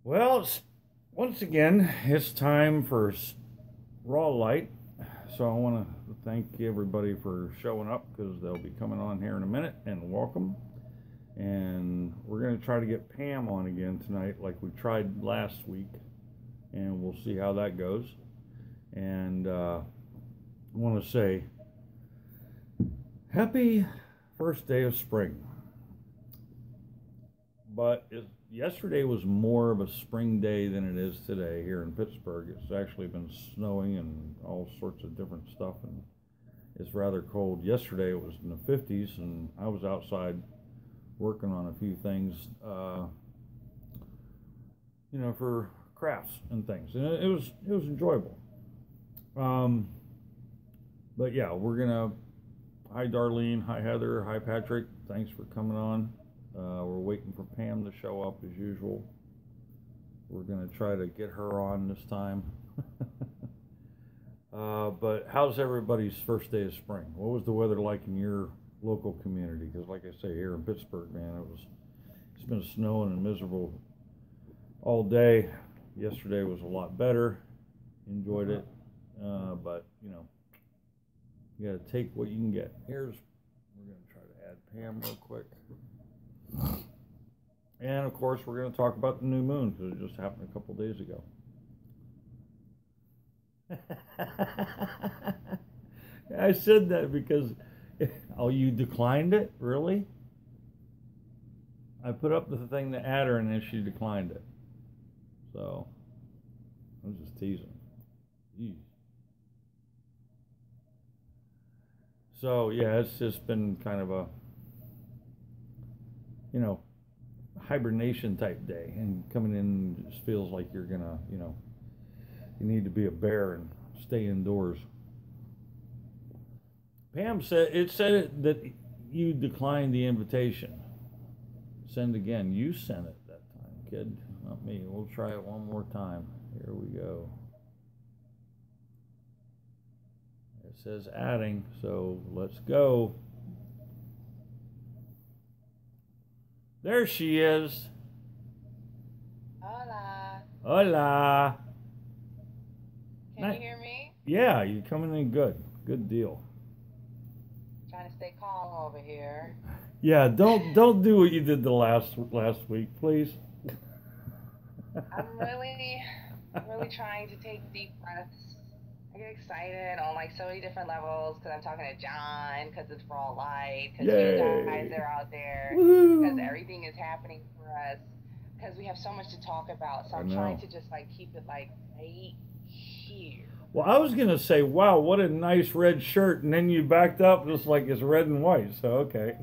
Well, once again, it's time for Raw Light. So I want to thank everybody for showing up because they'll be coming on here in a minute, and welcome. And we're going to try to get Pam on again tonight like we tried last week, and we'll see how that goes. And I want to say happy first day of spring. But yesterday was more of a spring day than it is today here in Pittsburgh. It's actually been snowing and all sorts of different stuff, and it's rather cold. Yesterday it was in the 50s, and I was outside working on a few things, for crafts and things, and it was enjoyable. Um, but yeah, we're gonna. Hi, Darlene. Hi, Heather. Hi, Patrick. Thanks for coming on. We're waiting for Pam to show up as usual. We're going to try to get her on this time. But how's everybody's first day of spring? What was the weather like in your local community? Because like I say, here in Pittsburgh, man, it's been snowing and miserable all day. Yesterday was a lot better. Enjoyed it. But, you got to take what you can get. We're going to try to add Pam real quick. And of course, we're going to talk about the new moon because it just happened a couple days ago. I said that because, oh, you declined it? Really? I put up the thing to add her and then she declined it. So, I was just teasing. Jeez. So, yeah, it's just been kind of a hibernation type day, and coming in just feels like you're gonna, you need to be a bear and stay indoors. Pam said that you declined the invitation. Send again. You sent it that time, kid, not me. We'll try it one more time. Here we go. It says adding, so let's go. There she is. Hola. Hola. Can you hear me? Yeah, you're coming in good. Good deal. Trying to stay calm over here. Yeah, don't do what you did the last week, please. I'm really trying to take deep breaths. I get excited on like so many different levels because I'm talking to John, because it's for all light, because you guys Yay! are out there, because Woohoo! everything is happening for us, because we have so much to talk about. So I I'm trying know. to just like keep it like right here. Well, I was gonna say, wow, what a nice red shirt, and then you backed up just like it's red and white. So okay.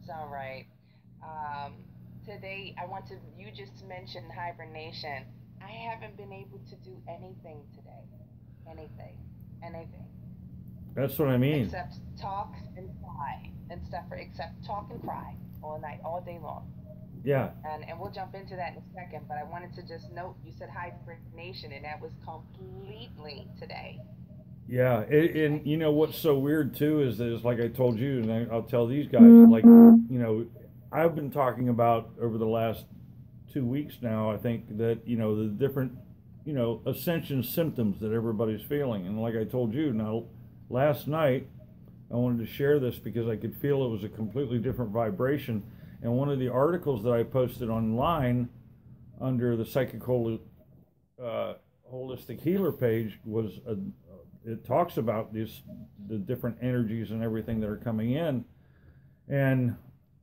So right. Um, Today I want to. You just mentioned hibernation. I haven't been able to do anything today. Anything. Anything. That's what I mean. Except talk and cry and stuff. Except talk and cry all night, all day long. Yeah, And we'll jump into that in a second. But I wanted to just note you said hibernation, and that was completely today. yeah. And you know what's so weird too is that it's like I told you, and I'll tell these guys, like, I've been talking about over the last 2 weeks now. I think that the different ascension symptoms that everybody's feeling, and like I told you, now last night I wanted to share this because I could feel it was a completely different vibration. And one of the articles that I posted online under the uh, holistic healer page was it talks about the different energies and everything that are coming in. And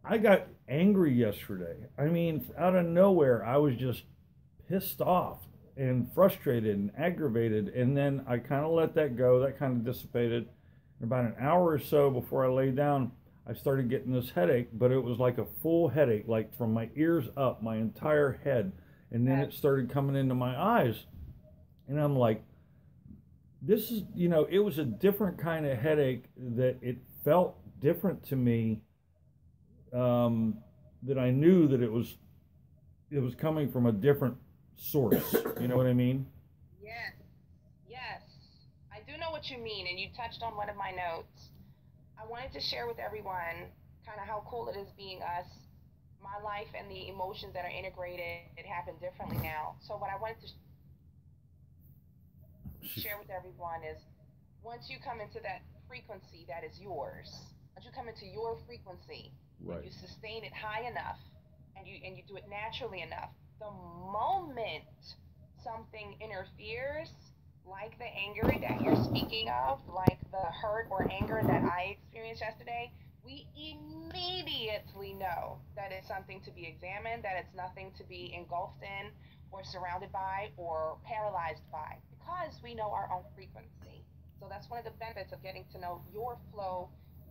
I got angry yesterday. I mean, out of nowhere, I was just pissed off and frustrated and aggravated. And then I kind of let that go. That kind of dissipated. And about an hour or so before I lay down, I started getting this headache, but it was like a full headache, like from my ears up, my entire head. And then it started coming into my eyes. And I'm like, this is, it was a different kind of headache that it felt different to me, that I knew that it was coming from a different source. You know what I mean? Yes, yes. I do know what you mean, and you touched on one of my notes. I wanted to share with everyone kind of how cool it is being us. my life and the emotions that are integrated, it happened differently now. So what I wanted to share with everyone is, once you come into that frequency that is yours, once you come into your frequency, Right. and you sustain it high enough, and you do it naturally enough, the moment something interferes, like the anger that you're speaking of, like the hurt or anger that I experienced yesterday, we immediately know that it's something to be examined, that it's nothing to be engulfed in or surrounded by or paralyzed by, because we know our own frequency. So that's one of the benefits of getting to know your flow,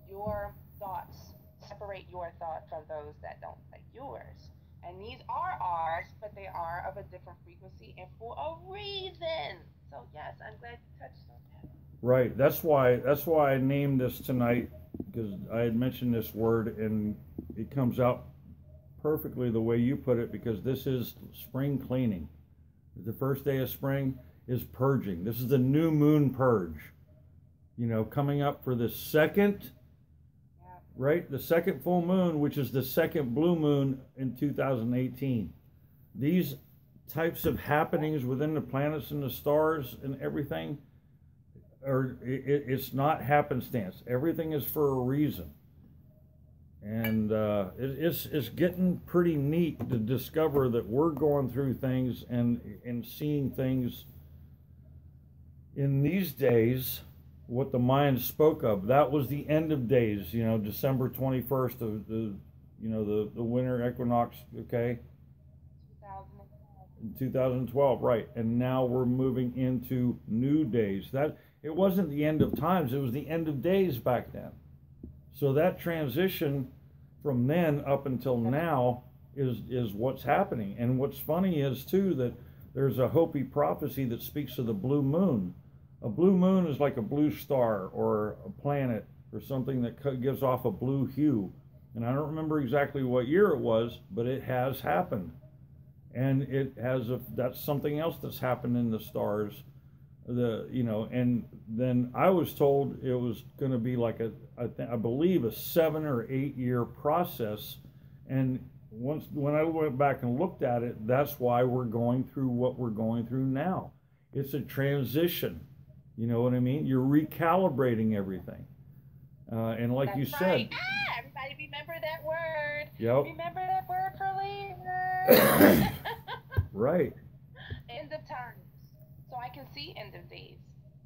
your thoughts. Separate your thought from those that don't like yours. And these are ours, but they are of a different frequency and for a reason. So yes, I'm glad you touched on that. Right. That's why I named this tonight, because I had mentioned this word and it comes out perfectly the way you put it, because this is spring cleaning. The first day of spring is purging. This is the new moon purge. You know, coming up for the second, right? The second full moon, which is the second blue moon in 2018. These types of happenings within the planets and the stars and everything, it's not happenstance. Everything is for a reason. And it's getting pretty neat to discover that we're going through things and seeing things in these days, what the mind spoke of. That was the end of days, you know, December 21st of the winter equinox, okay? 2012, right. And now we're moving into new days. That it wasn't the end of times, it was the end of days back then. So that transition from then up until now is what's happening. And what's funny is too that there's a Hopi prophecy that speaks of the blue moon. A blue moon is like a blue star or a planet or something that gives off a blue hue. And I don't remember exactly what year it was, but it has happened. And that's something else that's happened in the stars. And then I was told it was going to be like I believe a 7 or 8 year process. And when I went back and looked at it, that's why we're going through what we're going through now. It's a transition. You know what I mean? You're recalibrating everything. And like that's you right. said. Everybody remember that word. Yep. Remember that word for later. Right. End of times. So I can see end of days.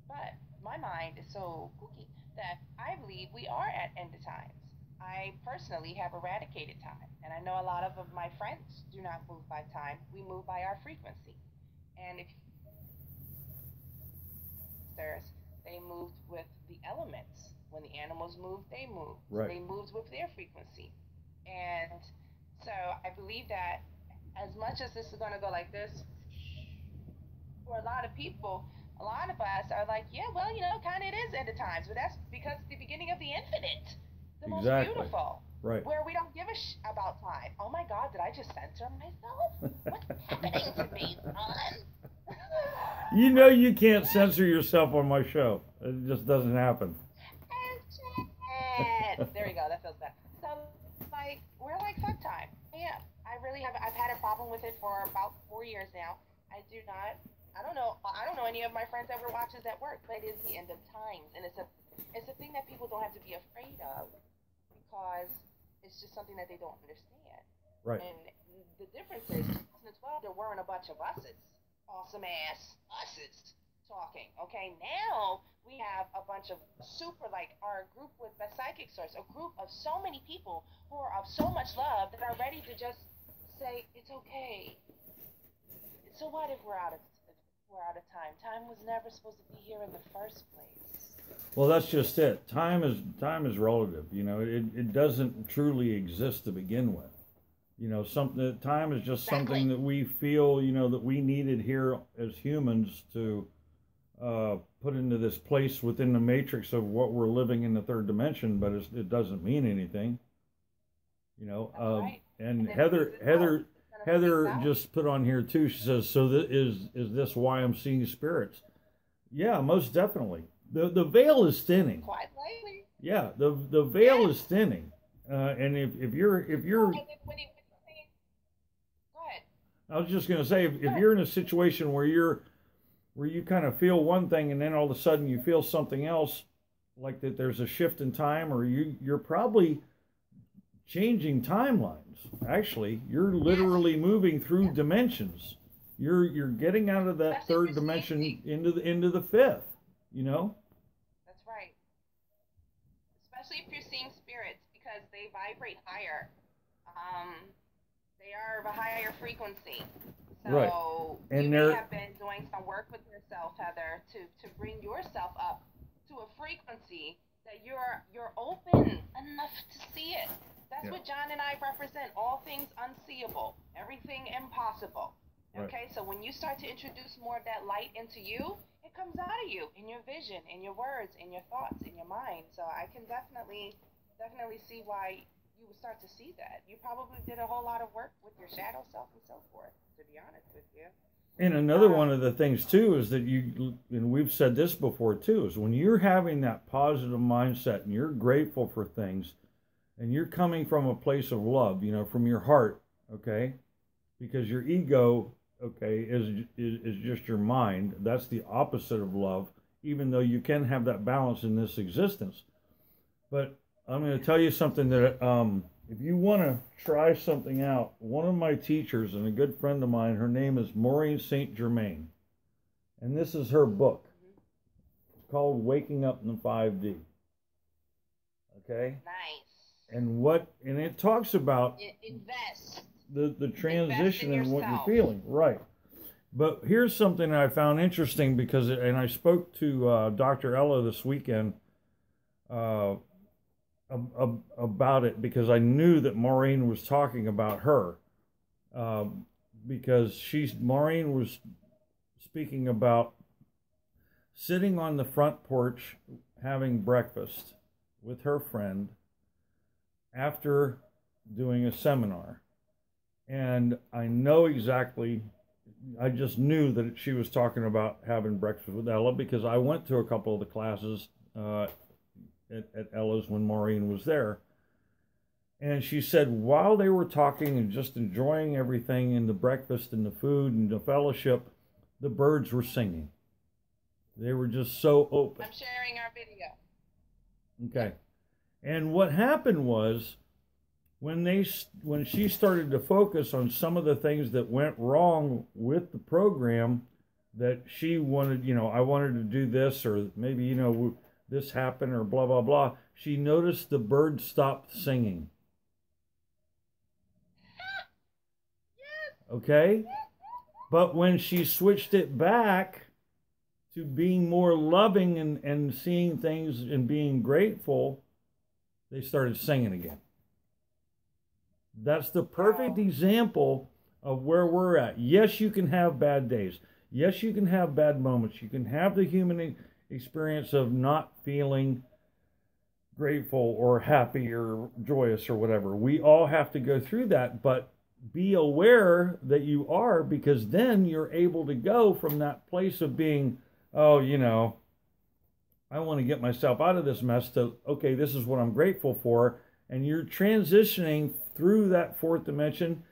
But my mind is so kooky that I believe we are at end of times. I personally have eradicated time. And I know a lot of my friends do not move by time. We move by our frequency. And if they moved with the elements. When the animals moved, they moved. Right. They moved with their frequency. And so I believe that as much as this is going to go like this, for a lot of people, a lot of us are like, yeah, well, kind of it is end of times, but that's because it's the beginning of the infinite, the most beautiful, right? Where we don't give a about time. Oh my God, did I just censor myself? What's happening to me, son? You know you can't censor yourself on my show. It just doesn't happen. There you go. That feels better. So, we're like fuck time. Yeah, I really have. I've had a problem with it for about 4 years now. I don't know any of my friends that were watchers at work, but it is the end of times, and it's a thing that people don't have to be afraid of, because it's just something that they don't understand. Right. And the difference is, in 2012, there weren't a bunch of us's, awesome ass us's talking. Okay, now we have a bunch of super, our group with the psychic source, a group of so many people who are of so much love that are ready to just say it's okay. So what if we're out of time? Time was never supposed to be here in the first place. Well, that's just it. Time is relative. It doesn't truly exist to begin with. Time is just something that we feel, that we needed here as humans to put into this place within the matrix of what we're living in the third dimension, but it doesn't mean anything. Right. And Heather just put on here too. She says, "So is this why I'm seeing spirits?" Yeah, most definitely. The veil is thinning. Quite likely. Yeah, the veil is thinning. And if you're I was just going to say, if you're in a situation where you kind of feel one thing and then all of a sudden you feel something else, like that there's a shift in time, or you're probably changing timelines. Actually, you're literally moving through dimensions. You're getting out of that third dimension into the fifth, you know? That's right. Especially if you're seeing spirits, because they vibrate higher. They are of a higher frequency. So right. And you may have been doing some work with yourself, Heather, to bring yourself up to a frequency that you're open enough to see it. That's what John and I represent. All things unseeable, everything impossible. Okay, so when you start to introduce more of that light into you, it comes out of you in your vision, in your words, in your thoughts, in your mind. So I can definitely see why you would start to see that. You probably did a whole lot of work with your shadow self and so forth, to be honest with you. And another one of the things too is that and we've said this before too, is when you're having that positive mindset and you're grateful for things and you're coming from a place of love, you know, from your heart, okay? Because your ego, okay, is just your mind. That's the opposite of love, even though you can have that balance in this existence. But I'm going to tell you something that if you want to try something out, one of my teachers and a good friend of mine, her name is Maureen St. Germain. And this is her book. It's called Waking Up in the 5D. Okay? Nice. And it talks about invest. The transition and what you're feeling. Right. But here's something I found interesting and I spoke to Dr. Ella this weekend about it, because I knew that Maureen was talking about her, because Maureen was speaking about sitting on the front porch having breakfast with her friend after doing a seminar. And I just knew that she was talking about having breakfast with Ella, because I went to a couple of the classes at Ella's when Maureen was there. And she said while they were talking and just enjoying everything and the breakfast and the food and the fellowship, the birds were singing. They were just so open. I'm sharing our video. Okay. And what happened was, when she started to focus on some of the things that went wrong with the program, that she wanted, you know, I wanted to do this, or maybe, you know, this happened, or blah, blah, blah, she noticed the birds stopped singing. Okay? But when she switched it back to being more loving and seeing things and being grateful, they started singing again. That's the perfect example of where we're at. Yes, you can have bad days. Yes, you can have bad moments. You can have the human experience of not feeling grateful or happy or joyous or whatever. We all have to go through that, but be aware that you are, because then you're able to go from that place of being, oh, you know, I want to get myself out of this mess, to, okay, this is what I'm grateful for. And you're transitioning through that fourth dimension,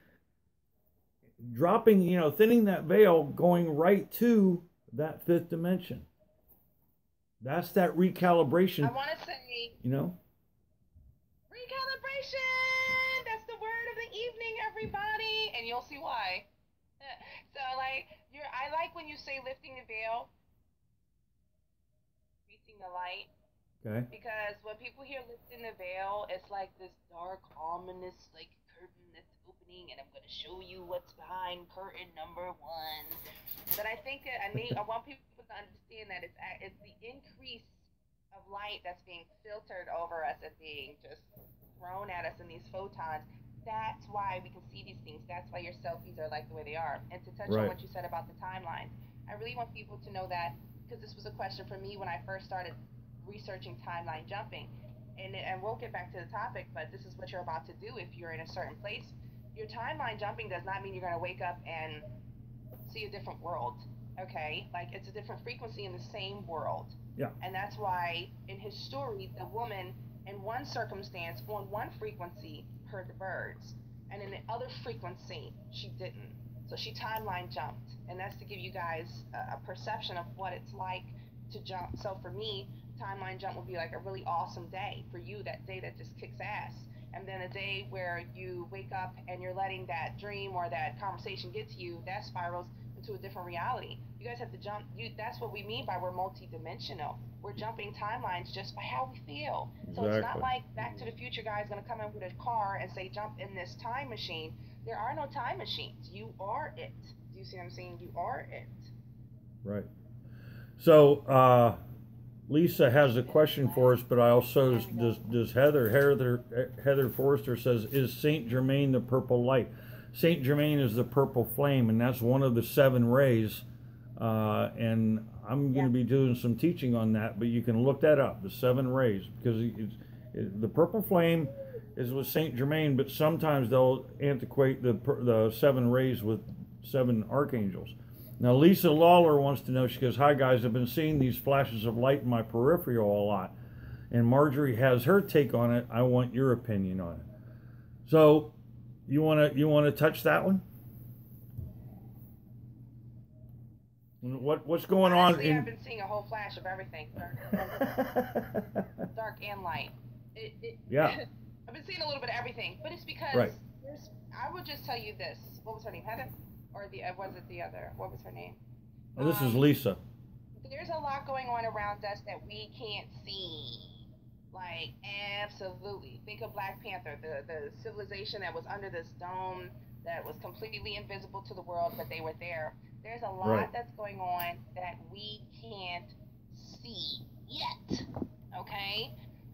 dropping, you know, thinning that veil, going right to that fifth dimension. That's that recalibration. I want to say, you know, recalibration. That's the word of the evening, everybody, and you'll see why. So, like, I like when you say lifting the veil, reaching the light. Okay. Because when people hear lifting the veil, it's like this dark, ominous, like, curtain that's opening, and I'm going to show you what's behind curtain number 1. But I think that I want people to understand that it's the increase of light that's being filtered over us and being just thrown at us in these photons. That's why we can see these things. That's why your selfies are like the way they are. And to touch on what you said about the timeline, I really want people to know that, because this was a question for me when I first started researching timeline jumping. And we'll get back to the topic, but this is what you're about to do if you're in a certain place. Your timeline jumping does not mean you're going to wake up and see a different world, okay? Like, it's a different frequency in the same world. Yeah. And that's why in his story, the woman in one circumstance on one frequency heard the birds, and in the other frequency she didn't. So she timeline jumped, and that's to give you guys a perception of what it's like to jump. So for me, timeline jump would be like a really awesome day. For you, that day that just kicks ass. And then a day where you wake up and you're letting that dream or that conversation get to you, that spirals into a different reality. You guys have to jump. That's what we mean by we're multidimensional. We're jumping timelines just by how we feel. So it's not like Back to the Future guy is going to come in with a car and say, jump in this time machine. There are no time machines. You are it. Do you see what I'm saying? You are it. Right. So, Lisa has a question for us, but I also does Heather Forrester says, is Saint Germain the purple light? Saint Germain is the purple flame, and that's one of the 7 rays. And I'm going to be doing some teaching on that, but you can look that up, the 7 rays, because the purple flame is with Saint Germain, but sometimes they'll antiquate the 7 rays with 7 archangels. Now, Lisa Lawler wants to know, she goes, hi guys, I've been seeing these flashes of light in my peripheral a lot, and Marjorie has her take on it. I want your opinion on it. So, you want to touch that one? What's going Honestly, on? I've been seeing a whole flash of everything, dark and light. Yeah. I've been seeing a little bit of everything, but it's because I will just tell you this. What was her name? Heather? Or was it the other? What was her name? Oh, this is Lisa. There's a lot going on around us that we can't see. Like, absolutely. Think of Black Panther, the civilization that was under this dome that was completely invisible to the world, but they were there. There's a lot that's going on that we can't see yet. Okay?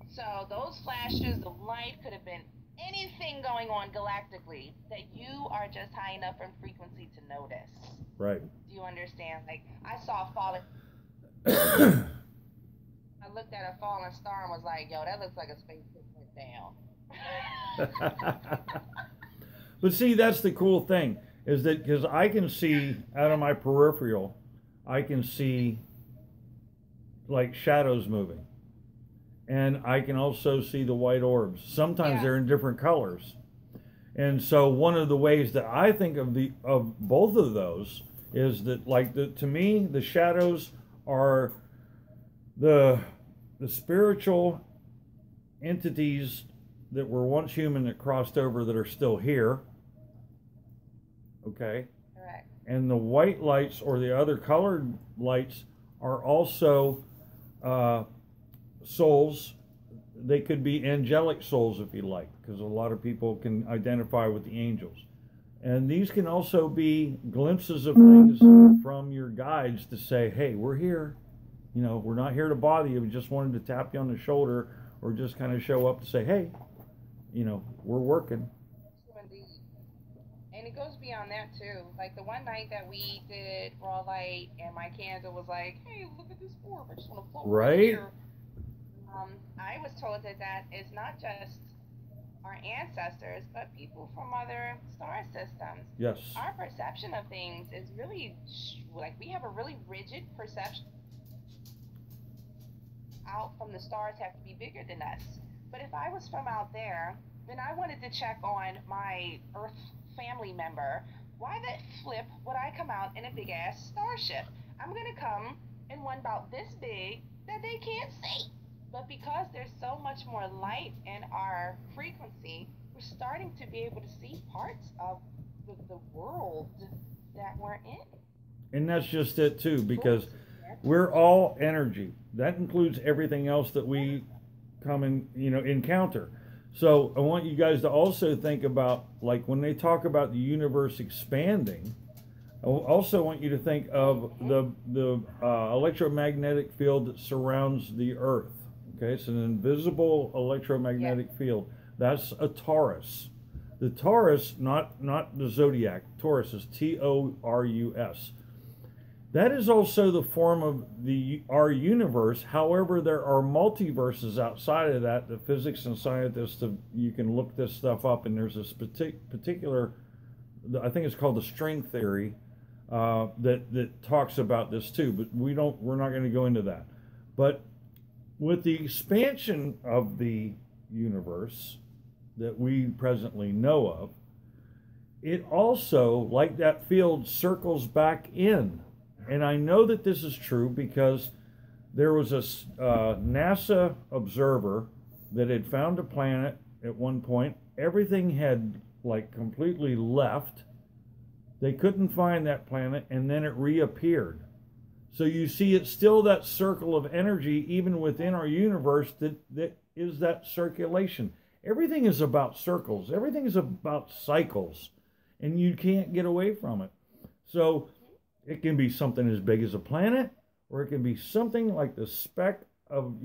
So those flashes of light could have been anything going on galactically that you are just high enough in frequency to notice. Right. Do you understand? Like, I saw a falling... I looked at a falling star and was like, yo, that looks like a spaceship went down. But see, that's the cool thing, is that because I can see out of my peripheral, I can see like shadows moving. And I can also see the white orbs. Sometimes they're in different colors. And so one of the ways that I think of both of those is that, like, to me, the shadows are the spiritual entities that were once human that crossed over that are still here. Okay? Correct. And the white lights or the other colored lights are also souls. They could be angelic souls if you like, because a lot of people can identify with the angels. And these can also be glimpses of things from your guides to say, hey, we're here. You know, we're not here to bother you. We just wanted to tap you on the shoulder or just kind of show up to say, hey, you know, we're working. Indeed. And it goes beyond that too. Like the one night that we did Raw Light and my candle was like, hey, look at this orb. I just want to float right here. I was told that is not just our ancestors, but people from other star systems. Yes. Our perception of things is really, like, we have a really rigid perception. Out from the stars have to be bigger than us. But if I was from out there, then I wanted to check on my Earth family member. Why the flip would I come out in a big ass starship? I'm going to come in one about this big that they can't see. But because there's so much more light in our frequency, we're starting to be able to see parts of the world that we're in. And that's just it too, because we're all energy. That includes everything else that we come and, you know, encounter. So I want you guys to also think about, like, when they talk about the universe expanding, I also want you to think of the electromagnetic field that surrounds the Earth. Okay, it's an invisible electromagnetic field. That's a Taurus. The Taurus, not the zodiac. Taurus is Taurus. That is also the form of our universe. However, there are multiverses outside of that. The physics and scientists, you can look this stuff up, and there's this particular, I think it's called the string theory, that talks about this too. But we're not going to go into that. But with the expansion of the universe that we presently know of, it also, like that field, circles back in. And I know that this is true because there was a NASA observer that had found a planet at one point. Everything had like completely left. They couldn't find that planet, and then it reappeared. So you see, it's still that circle of energy, even within our universe, that is that circulation. Everything is about circles. Everything is about cycles, and you can't get away from it. So it can be something as big as a planet, or it can be something like the speck of,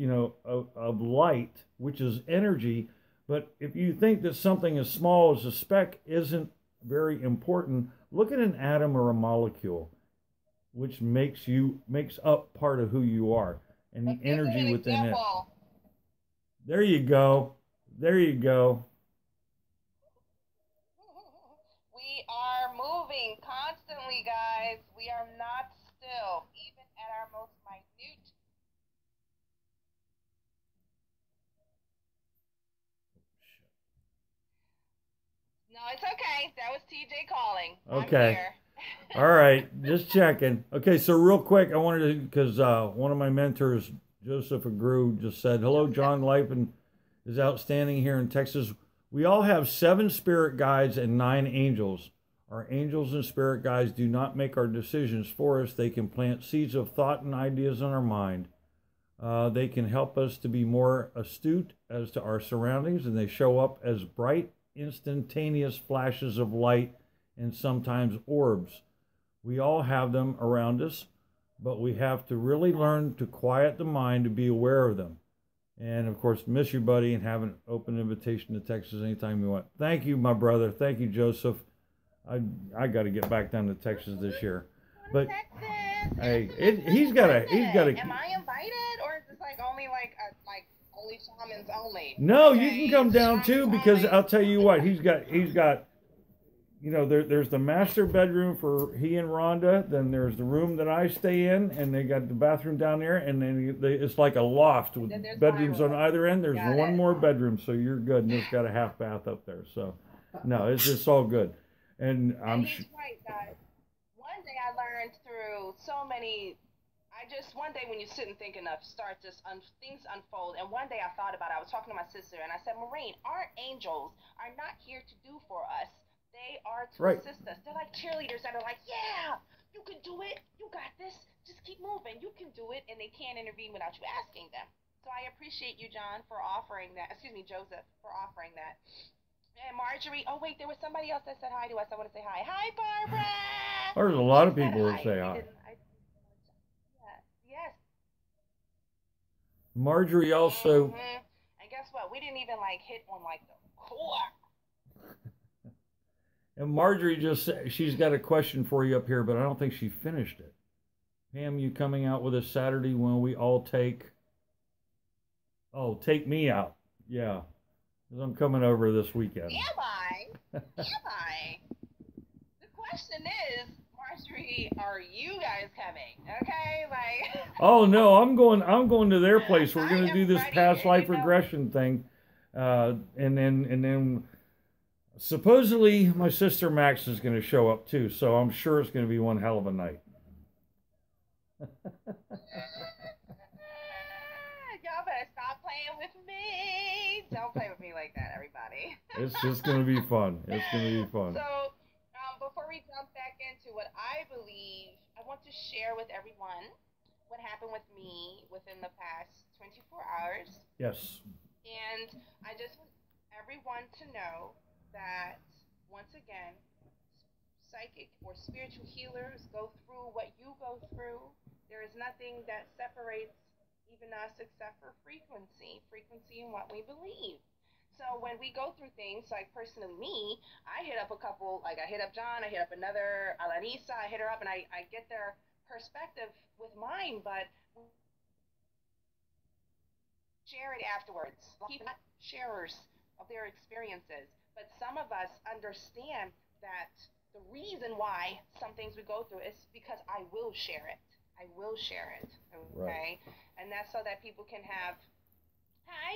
of light, which is energy. But if you think that something as small as a speck isn't very important, look at an atom or a molecule, which makes up part of who you are, and the energy within it. There you go. There you go. We are moving constantly, guys. We are not still, even at our most minute. No, it's okay. That was TJ calling. Okay. I'm here. All right, just checking. Okay, so real quick, I wanted to, because one of my mentors, Joseph Agru, just said, hello, John Lipen is outstanding here in Texas. We all have 7 spirit guides and 9 angels. Our angels and spirit guides do not make our decisions for us. They can plant seeds of thought and ideas in our mind. They can help us to be more astute as to our surroundings, and they show up as bright, instantaneous flashes of light and sometimes orbs. We all have them around us, but we have to really learn to quiet the mind to be aware of them. And of course, miss you, buddy, and have an open invitation to Texas anytime you want. Thank you, my brother. Thank you, Joseph. I got to get back down to Texas this year. But hey, he's got a. Am I invited, or is this like only only shamans only? No, okay, you can come down too, because I'll tell you what, he's got. There's the master bedroom for he and Rhonda. Then there's the room that I stay in, and they got the bathroom down there, and then it's like a loft with bedrooms on either end. There's one more bedroom, so you're good, and it's got a half bath up there. So, no, it's just all good. And I'm he's right, guys. One day I learned through so many. One day when you sit and think enough, things unfold. And one day I thought about it. I was talking to my sister, and I said, Maureen, our angels are not here to do for us. They are to assist us. They're like cheerleaders that are like, yeah, you can do it. You got this. Just keep moving. You can do it. And they can't intervene without you asking them. So I appreciate you, John, for offering that. Excuse me, Joseph, for offering that. And Marjorie, oh wait, there was somebody else that said hi to us. I want to say hi. Hi, Barbara. There's a lot of people that say hi. Yes. Marjorie also. And guess what? We didn't even hit on the core. And Marjorie just said she's got a question for you up here, but I don't think she finished it. Pam, you coming out with us Saturday when we all take me out? Yeah. Because I'm coming over this weekend. Am I? The question is, Marjorie, are you guys coming? Okay, Oh no, I'm going to their place. We're going to do this past life regression thing, and then supposedly my sister Max is going to show up too. So I'm sure it's going to be one hell of a night. Y'all better stop playing with me. Don't play with me like that, everybody. It's just going to be fun. It's going to be fun. So, before we jump back into what I believe, I want to share with everyone what happened with me within the past 24 hours. Yes. And I just want everyone to know that, once again, psychic or spiritual healers go through what you go through. There is nothing that separates even us except for frequency in what we believe. So when we go through things, like personally me, I hit up a couple, I hit up John, I hit up another, Alanisa, I hit her up, and I get their perspective with mine, but share it afterwards. Keep not sharers of their experiences, but some of us understand that the reason why some things we go through is because I will share it. Okay? Right. And that's so that people can have I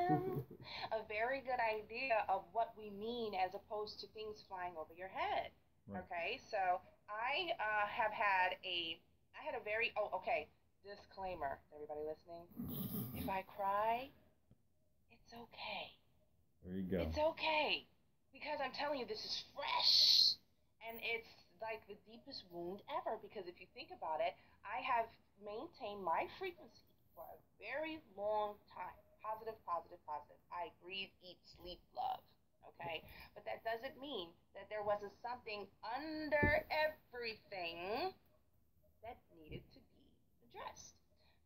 am. A very good idea of what we mean as opposed to things flying over your head. Right. Okay, so I have had I had a very, oh, okay, disclaimer, everybody listening. If I cry, it's okay. There you go. It's okay. Because I'm telling you, this is fresh. And it's like the deepest wound ever. Because if you think about it, I have maintained my frequency for a very long time. Positive, positive, positive. I breathe, eat, sleep, love. Okay? But that doesn't mean that there wasn't something under everything that needed to be addressed.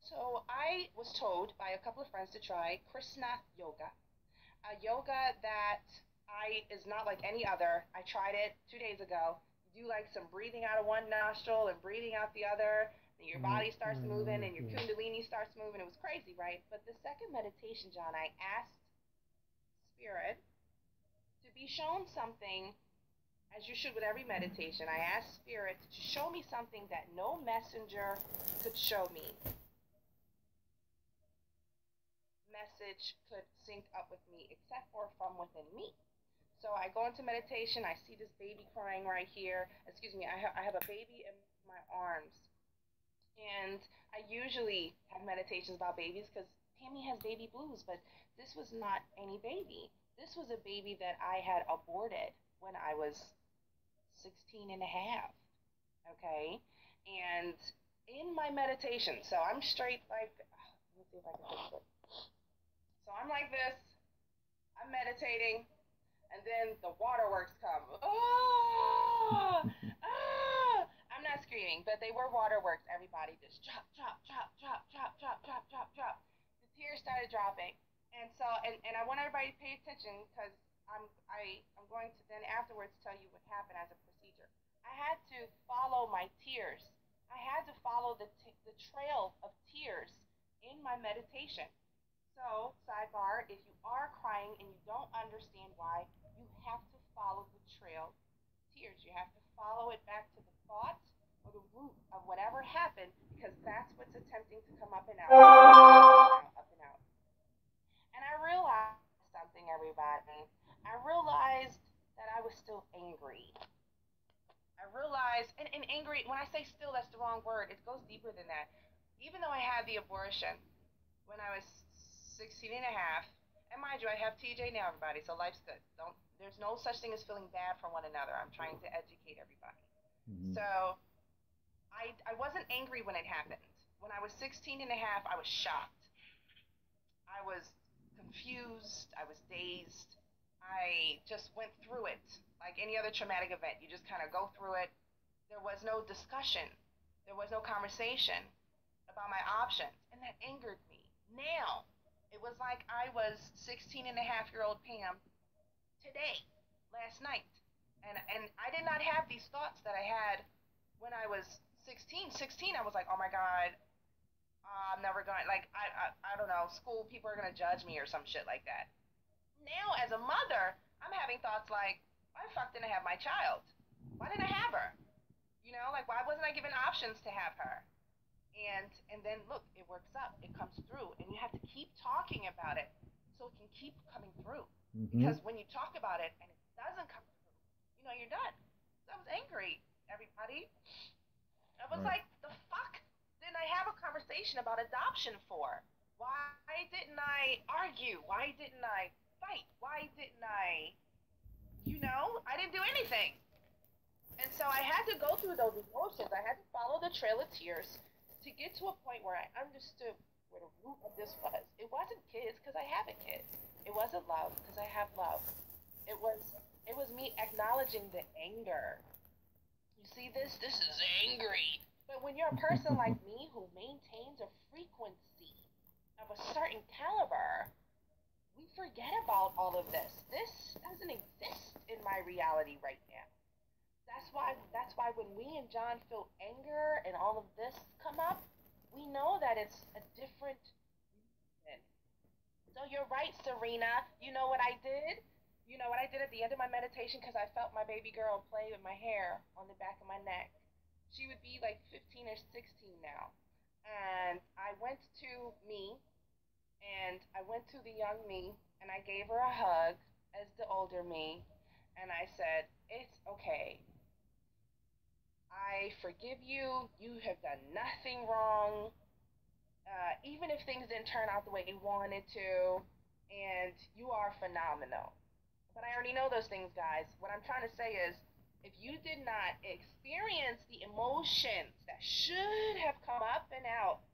So I was told by a couple of friends to try Krishna yoga, a yoga that I is not like any other. I tried it 2 days ago. You do like some breathing out of one nostril and breathing out the other, and your body starts moving and your Kundalini starts moving. It was crazy, right? But the second meditation, John, I asked Spirit to be shown something, as you should with every meditation. I asked Spirit to show me something that no messenger could show me. Message could sync up with me except for from within me. So I go into meditation. I see this baby crying right here. Excuse me, I have a baby in my arms. And I usually have meditations about babies because Tammy has baby blues, but this was not any baby. This was a baby that I had aborted when I was 16 and a half. Okay? And in my meditation, so I'm straight like, let me see if I can fix it. So I'm like this, I'm meditating, and then the waterworks come. Oh, ah! I'm not screaming, but they were waterworks. Everybody just drop, drop, drop, drop, drop, drop, drop, drop, drop. The tears started dropping, and so and I want everybody to pay attention because I'm going to then afterwards tell you what happened as a procedure. I had to follow my tears. I had to follow the trail of tears in my meditation. So, sidebar, if you are crying and you don't understand why, you have to follow the trail of tears. You have to follow it back to the thought or the root of whatever happened because that's what's attempting to come up and out, up and out. And I realized something, everybody. I realized that I was still angry. I realized, and angry, when I say still, that's the wrong word. It goes deeper than that. Even though I had the abortion when I was 16 and a half, and mind you, I have TJ now, everybody, so life's good. There's no such thing as feeling bad for one another. I'm trying to educate everybody. Mm-hmm. So I wasn't angry when it happened. When I was 16 and a half, I was shocked. I was confused. I was dazed. I just went through it like any other traumatic event. You just kind of go through it. There was no discussion. There was no conversation about my options. And that angered me. Now, it was like I was 16 and a half year old Pam today, last night. And I did not have these thoughts that I had when I was 16. 16, I was like, oh my God, I'm never going, like, I don't know, school, people are going to judge me or some shit like that. Now, as a mother, I'm having thoughts like, why the fuck didn't I have my child? Why didn't I have her? You know, like, why wasn't I given options to have her? And then look, it works up, it comes through, and you have to keep talking about it so it can keep coming through. Mm-hmm. Because when you talk about it and it doesn't come through, you're done. So I was angry, everybody. I was Right. like, the fuck didn't I have a conversation about adoption for? Why didn't I argue? Why didn't I fight? Why didn't I, I didn't do anything. And so I had to go through those emotions. I had to follow the trail of tears to get to a point where I understood where the root of this was. It wasn't kids because I have a kid. It wasn't love because I have love. It was it was me acknowledging the anger. You see this? This is angry. But when you're a person like me who maintains a frequency of a certain caliber, we forget about all of this. This doesn't exist in my reality right now. That's why when we and John feel anger and all of this come up, we know that it's a different reason. So you're right, Serena. You know what I did? You know what I did at the end of my meditation because I felt my baby girl play with my hair on the back of my neck. She would be like 15 or 16 now. And I went to me And I went to the young me and I gave her a hug as the older me. And I said, "It's okay. I forgive you. You have done nothing wrong. Even if things didn't turn out the way you wanted to, and you are phenomenal." But I already know those things, guys. What I'm trying to say is, if you did not experience the emotions that should have come up and out,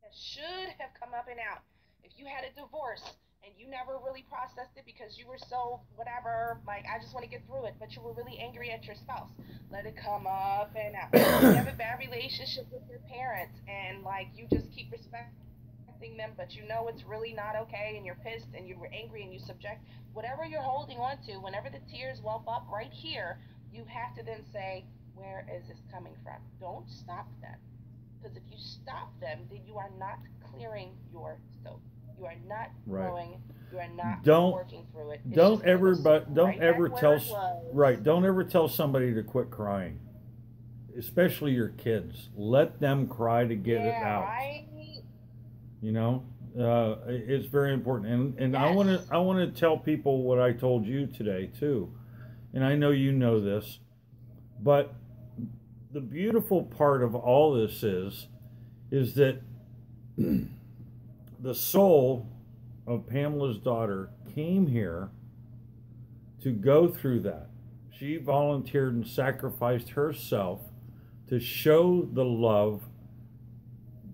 that should have come up and out, if you had a divorce and you never really processed it because you were so whatever, like, I just want to get through it, but you were really angry at your spouse, let it come up and out. If you have a bad relationship with your parents and, like, you just keep respecting them, but you know it's really not okay, and you're pissed and you were angry and you subject whatever you're holding on to, whenever the tears well up right here, you have to then say, where is this coming from? Don't stop them. Because if you stop them, then you are not clearing your soul. You are not growing. You are not working through it. It's don't ever, but don't right ever tell, right. Don't ever tell somebody to quit crying, especially your kids. Let them cry to get it out. Right. You know, it's very important. And Yes. I want to tell people what I told you today too. And I know you know this, but the beautiful part of all this is that the soul of Pamela's daughter came here to go through that. She volunteered and sacrificed herself to show the love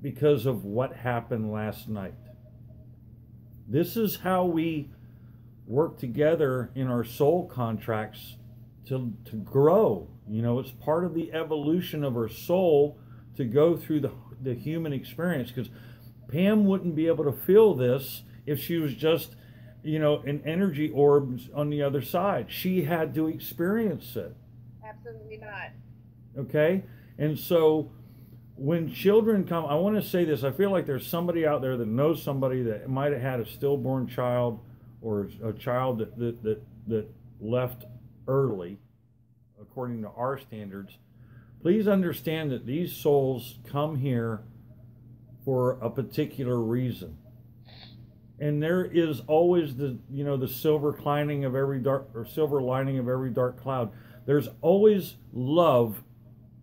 because of what happened last night. This is how we work together in our soul contracts to grow. You know, it's part of the evolution of our soul to go through the human experience, because Pam wouldn't be able to feel this if she was just, you know, an energy orb on the other side. She had to experience it. Absolutely not. Okay? And so when children come, I want to say this, I feel like there's somebody out there that knows somebody that might have had a stillborn child or a child that left early, according to our standards. Please understand that these souls come here for a particular reason. And there is always the silver lining of every dark cloud. There's always love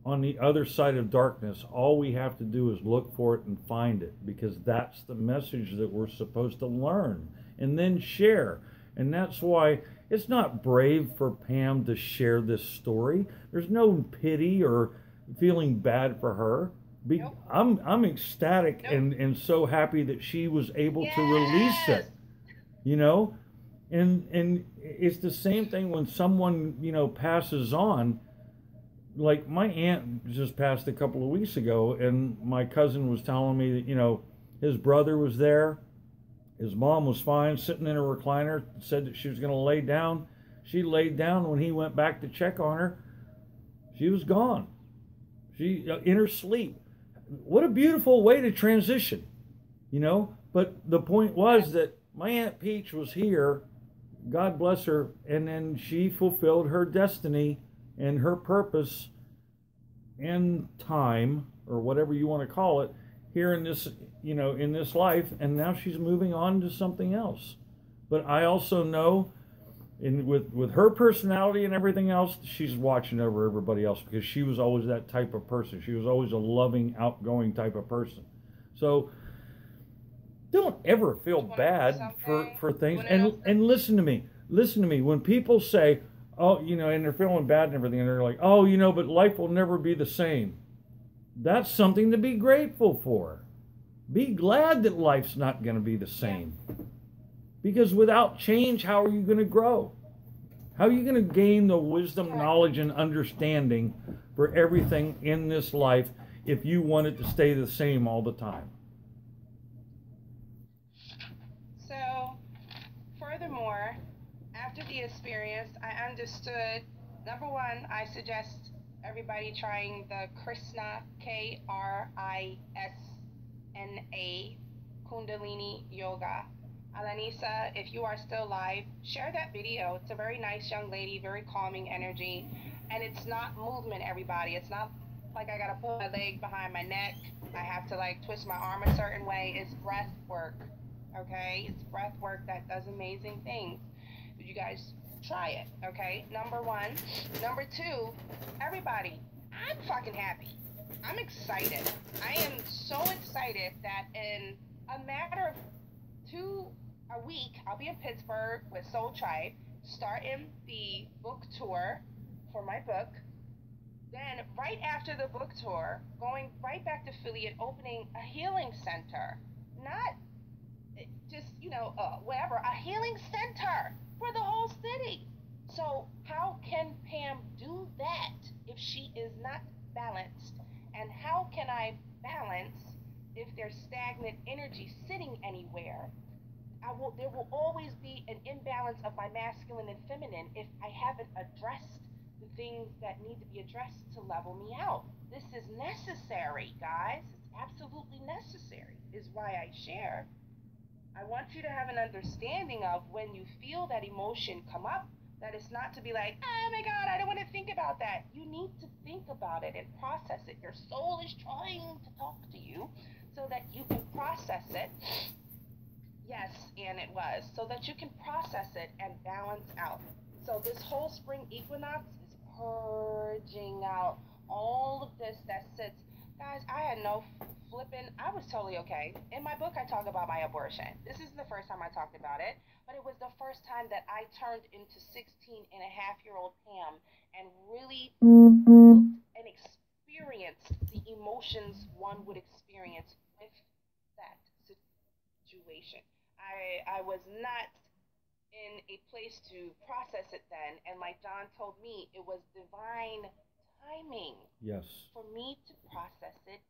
on the other side of darkness. All we have to do is look for it and find it, because that's the message that we're supposed to learn and then share. And that's why it's not brave for Pam to share this story. There's no pity or feeling bad for her. Nope. I'm ecstatic. Nope. and so happy that she was able to release it, you know. And it's the same thing when someone, you know, passes on. Like my aunt just passed a couple of weeks ago, and my cousin was telling me that, you know, his brother was there. His mom was fine, sitting in a recliner, said that she was going to lay down. She laid down. When he went back to check on her, she was gone. She in her sleep. What a beautiful way to transition, you know. But the point was that my Aunt Peach was here, God bless her, and then she fulfilled her destiny and her purpose and time, or whatever you want to call it, here in this, you know, in this life, and now she's moving on to something else. But I also know, with her personality and everything else, she's watching over everybody else, because she was always that type of person. She was always a loving, outgoing type of person. So don't ever feel bad for things. And listen to me. When people say, oh, you know, and they're feeling bad and everything, and they're like, oh, you know, but life will never be the same. That's something to be grateful for. Be glad that life's not going to be the same. Because without change, how are you going to grow? How are you going to gain the wisdom, knowledge, and understanding for everything in this life if you want it to stay the same all the time? So, furthermore, after the experience, I understood, number one, I suggest everybody trying the Krishna, Krisna, Kundalini Yoga. Alanisa, if you are still live, share that video. It's a very nice young lady, very calming energy. And it's not movement, everybody. It's not like I gotta put my leg behind my neck. I have to like twist my arm a certain way. It's breath work. Okay, it's breath work that does amazing things. You guys try it. Okay, number one. Number two, everybody, I'm fucking happy. I'm excited. I am so excited that in a matter of a week, I'll be in Pittsburgh with Soul Tribe, starting the book tour for my book. Then, right after the book tour, going right back to Philly and opening a healing center. Not just, whatever, a healing center for the whole city. So, how can Pam do that if she is not balanced? And how can I balance if there's stagnant energy sitting anywhere? There will always be an imbalance of my masculine and feminine if I haven't addressed the things that need to be addressed to level me out. This is necessary, guys. It's absolutely necessary, is why I share. I want you to have an understanding of when you feel that emotion come up, that it's not to be like, oh my God, I don't want to think about that. You need to think about it and process it. Your soul is trying to talk to you so that you can process it. Yes, and it was. So that you can process it and balance out. So this whole spring equinox is purging out all of this that sits. Guys, I had no flipping. I was totally okay. In my book, I talk about my abortion. This isn't the first time I talked about it, but it was the first time that I turned into 16-and-a-half-year-old Pam and really looked and experienced the emotions one would experience with that situation. I was not in a place to process it then, and like John told me, it was divine timing. Yes. For me to process it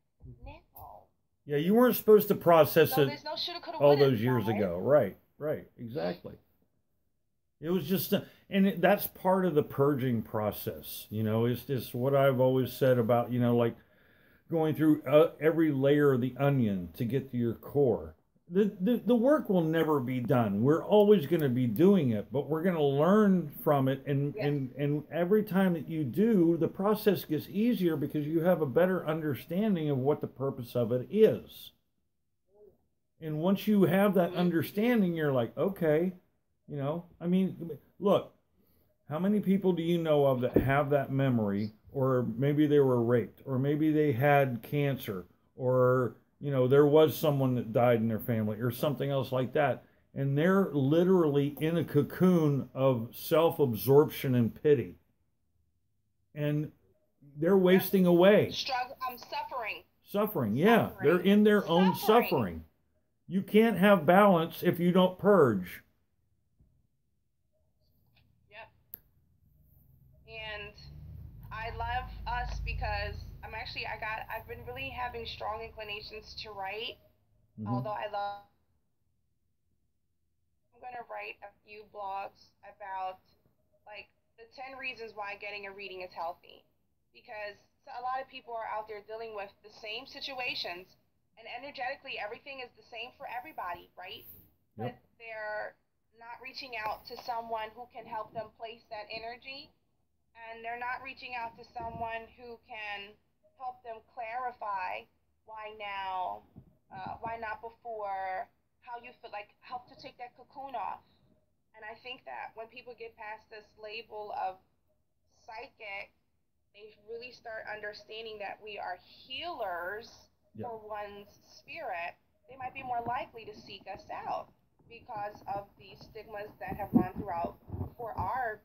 now. Yeah, you weren't supposed to process it there's no shoulda, coulda, all woulda, those years ago. Right, exactly. It was just, that's part of the purging process. It's just what I've always said about, like going through every layer of the onion to get to your core. The work will never be done. We're always going to be doing it, but we're going to learn from it. And every time that you do, the process gets easier because you have a better understanding of what the purpose of it is. And once you have that understanding, you're like, okay, look, how many people do you know of that have that memory, or maybe they were raped, or maybe they had cancer, or there was someone that died in their family or something else like that. And they're literally in a cocoon of self-absorption and pity. And they're wasting away. Suffering, yeah. They're in their own suffering. You can't have balance if you don't purge. Yep. And I love us because I've been really having strong inclinations to write, although I'm going to write a few blogs about, like, the 10 reasons why getting a reading is healthy. Because a lot of people are out there dealing with the same situations, and energetically, everything is the same for everybody, right? Yep. But they're not reaching out to someone who can help them place that energy, and they're not reaching out to someone who can help them clarify why now, why not before, how you feel, like help to take that cocoon off. And I think that when people get past this label of psychic, they really start understanding that we are healers for one's spirit. They might be more likely to seek us out because of the stigmas that have gone throughout for our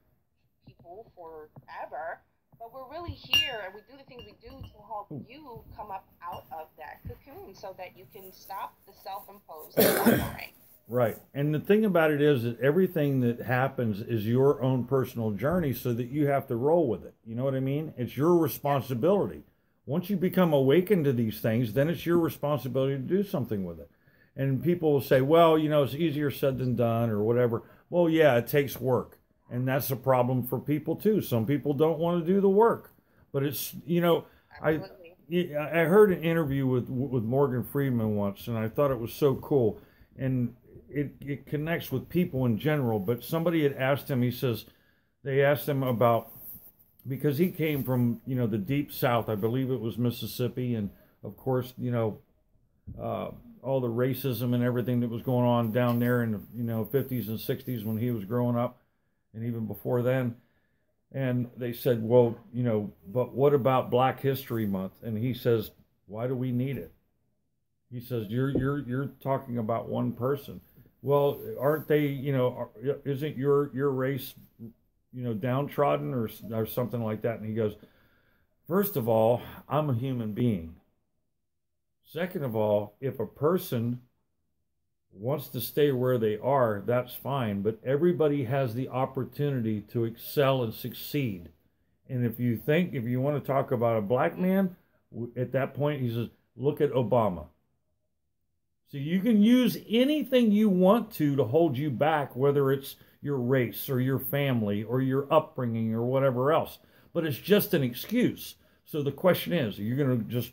people forever. But we're really here, and we do the things we do to help you come up out of that cocoon so that you can stop the self-imposed suffering. Right. And the thing about it is that everything that happens is your own personal journey, so that you have to roll with it. You know what I mean? It's your responsibility. Once you become awakened to these things, then it's your responsibility to do something with it. And people will say, well, it's easier said than done or whatever. Well, yeah, it takes work. And that's a problem for people too. Some people don't want to do the work, but it's, I heard an interview with Morgan Freeman once, and I thought it was so cool. And it connects with people in general, but somebody had asked him, they asked him about, because he came from, the deep South, I believe it was Mississippi. And of course, all the racism and everything that was going on down there in the 50s and 60s when he was growing up, and even before then. And they said, well, but what about Black History Month? And he says, why do we need it? He says, you're talking about one person. Well, aren't they, isn't your race, downtrodden or something like that? And he goes, first of all, I'm a human being. Second of all, if a person wants to stay where they are, that's fine. But everybody has the opportunity to excel and succeed. And if you want to talk about a black man, at that point, he says, look at Obama. So you can use anything you want to hold you back, whether it's your race or your family or your upbringing or whatever else. But it's just an excuse. So the question is, are you going to just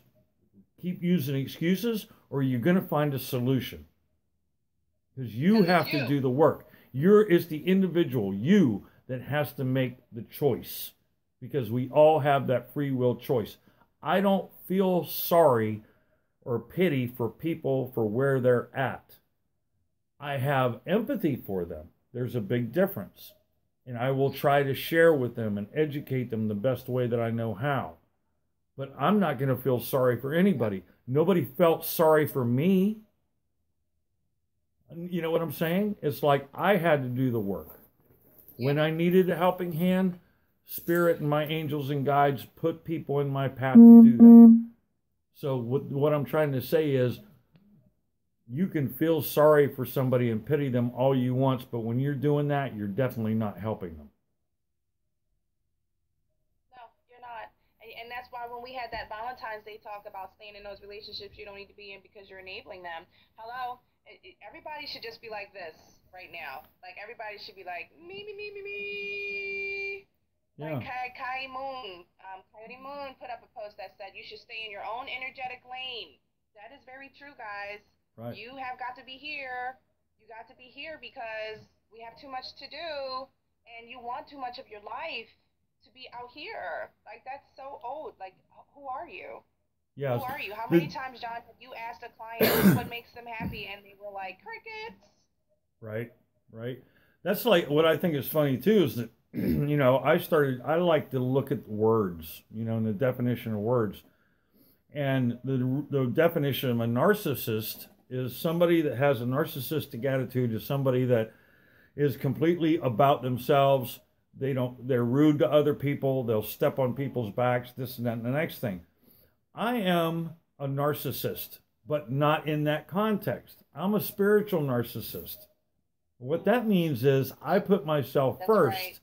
keep using excuses, or are you going to find a solution? Because you have to do the work. It's the individual, you, that has to make the choice. Because we all have that free will choice. I don't feel sorry or pity for people for where they're at. I have empathy for them. There's a big difference. And I will try to share with them and educate them the best way that I know how. But I'm not going to feel sorry for anybody. Nobody felt sorry for me. You know what I'm saying? It's like I had to do the work. When I needed a helping hand, Spirit and my angels and guides put people in my path to do that. So what I'm trying to say is, you can feel sorry for somebody and pity them all you want, but when you're doing that, you're definitely not helping them. No, you're not. And that's why when we had that Valentine's Day talk about staying in those relationships you don't need to be in because you're enabling them. Hello? Everybody should just be like this right now. Like, everybody should be like, me, me, me, me, me. Yeah. Like Coyote Moon put up a post that said you should stay in your own energetic lane. That is very true, guys. Right. You have got to be here. You got to be here because we have too much to do, and you want too much of your life to be out here. Like, that's so old. Like, who are you? Yeah. Who are you? How many times, John, have you asked a client what makes them happy, and they were like, crickets? Right, right. That's like what I think is funny too, is that I like to look at words, and the definition of words. And the definition of a narcissist is somebody that has a narcissistic attitude, is somebody that is completely about themselves. They're rude to other people. They'll step on people's backs, this and that. And the next thing, I am a narcissist, but not in that context. I'm a spiritual narcissist. What that means is I put myself first. Right.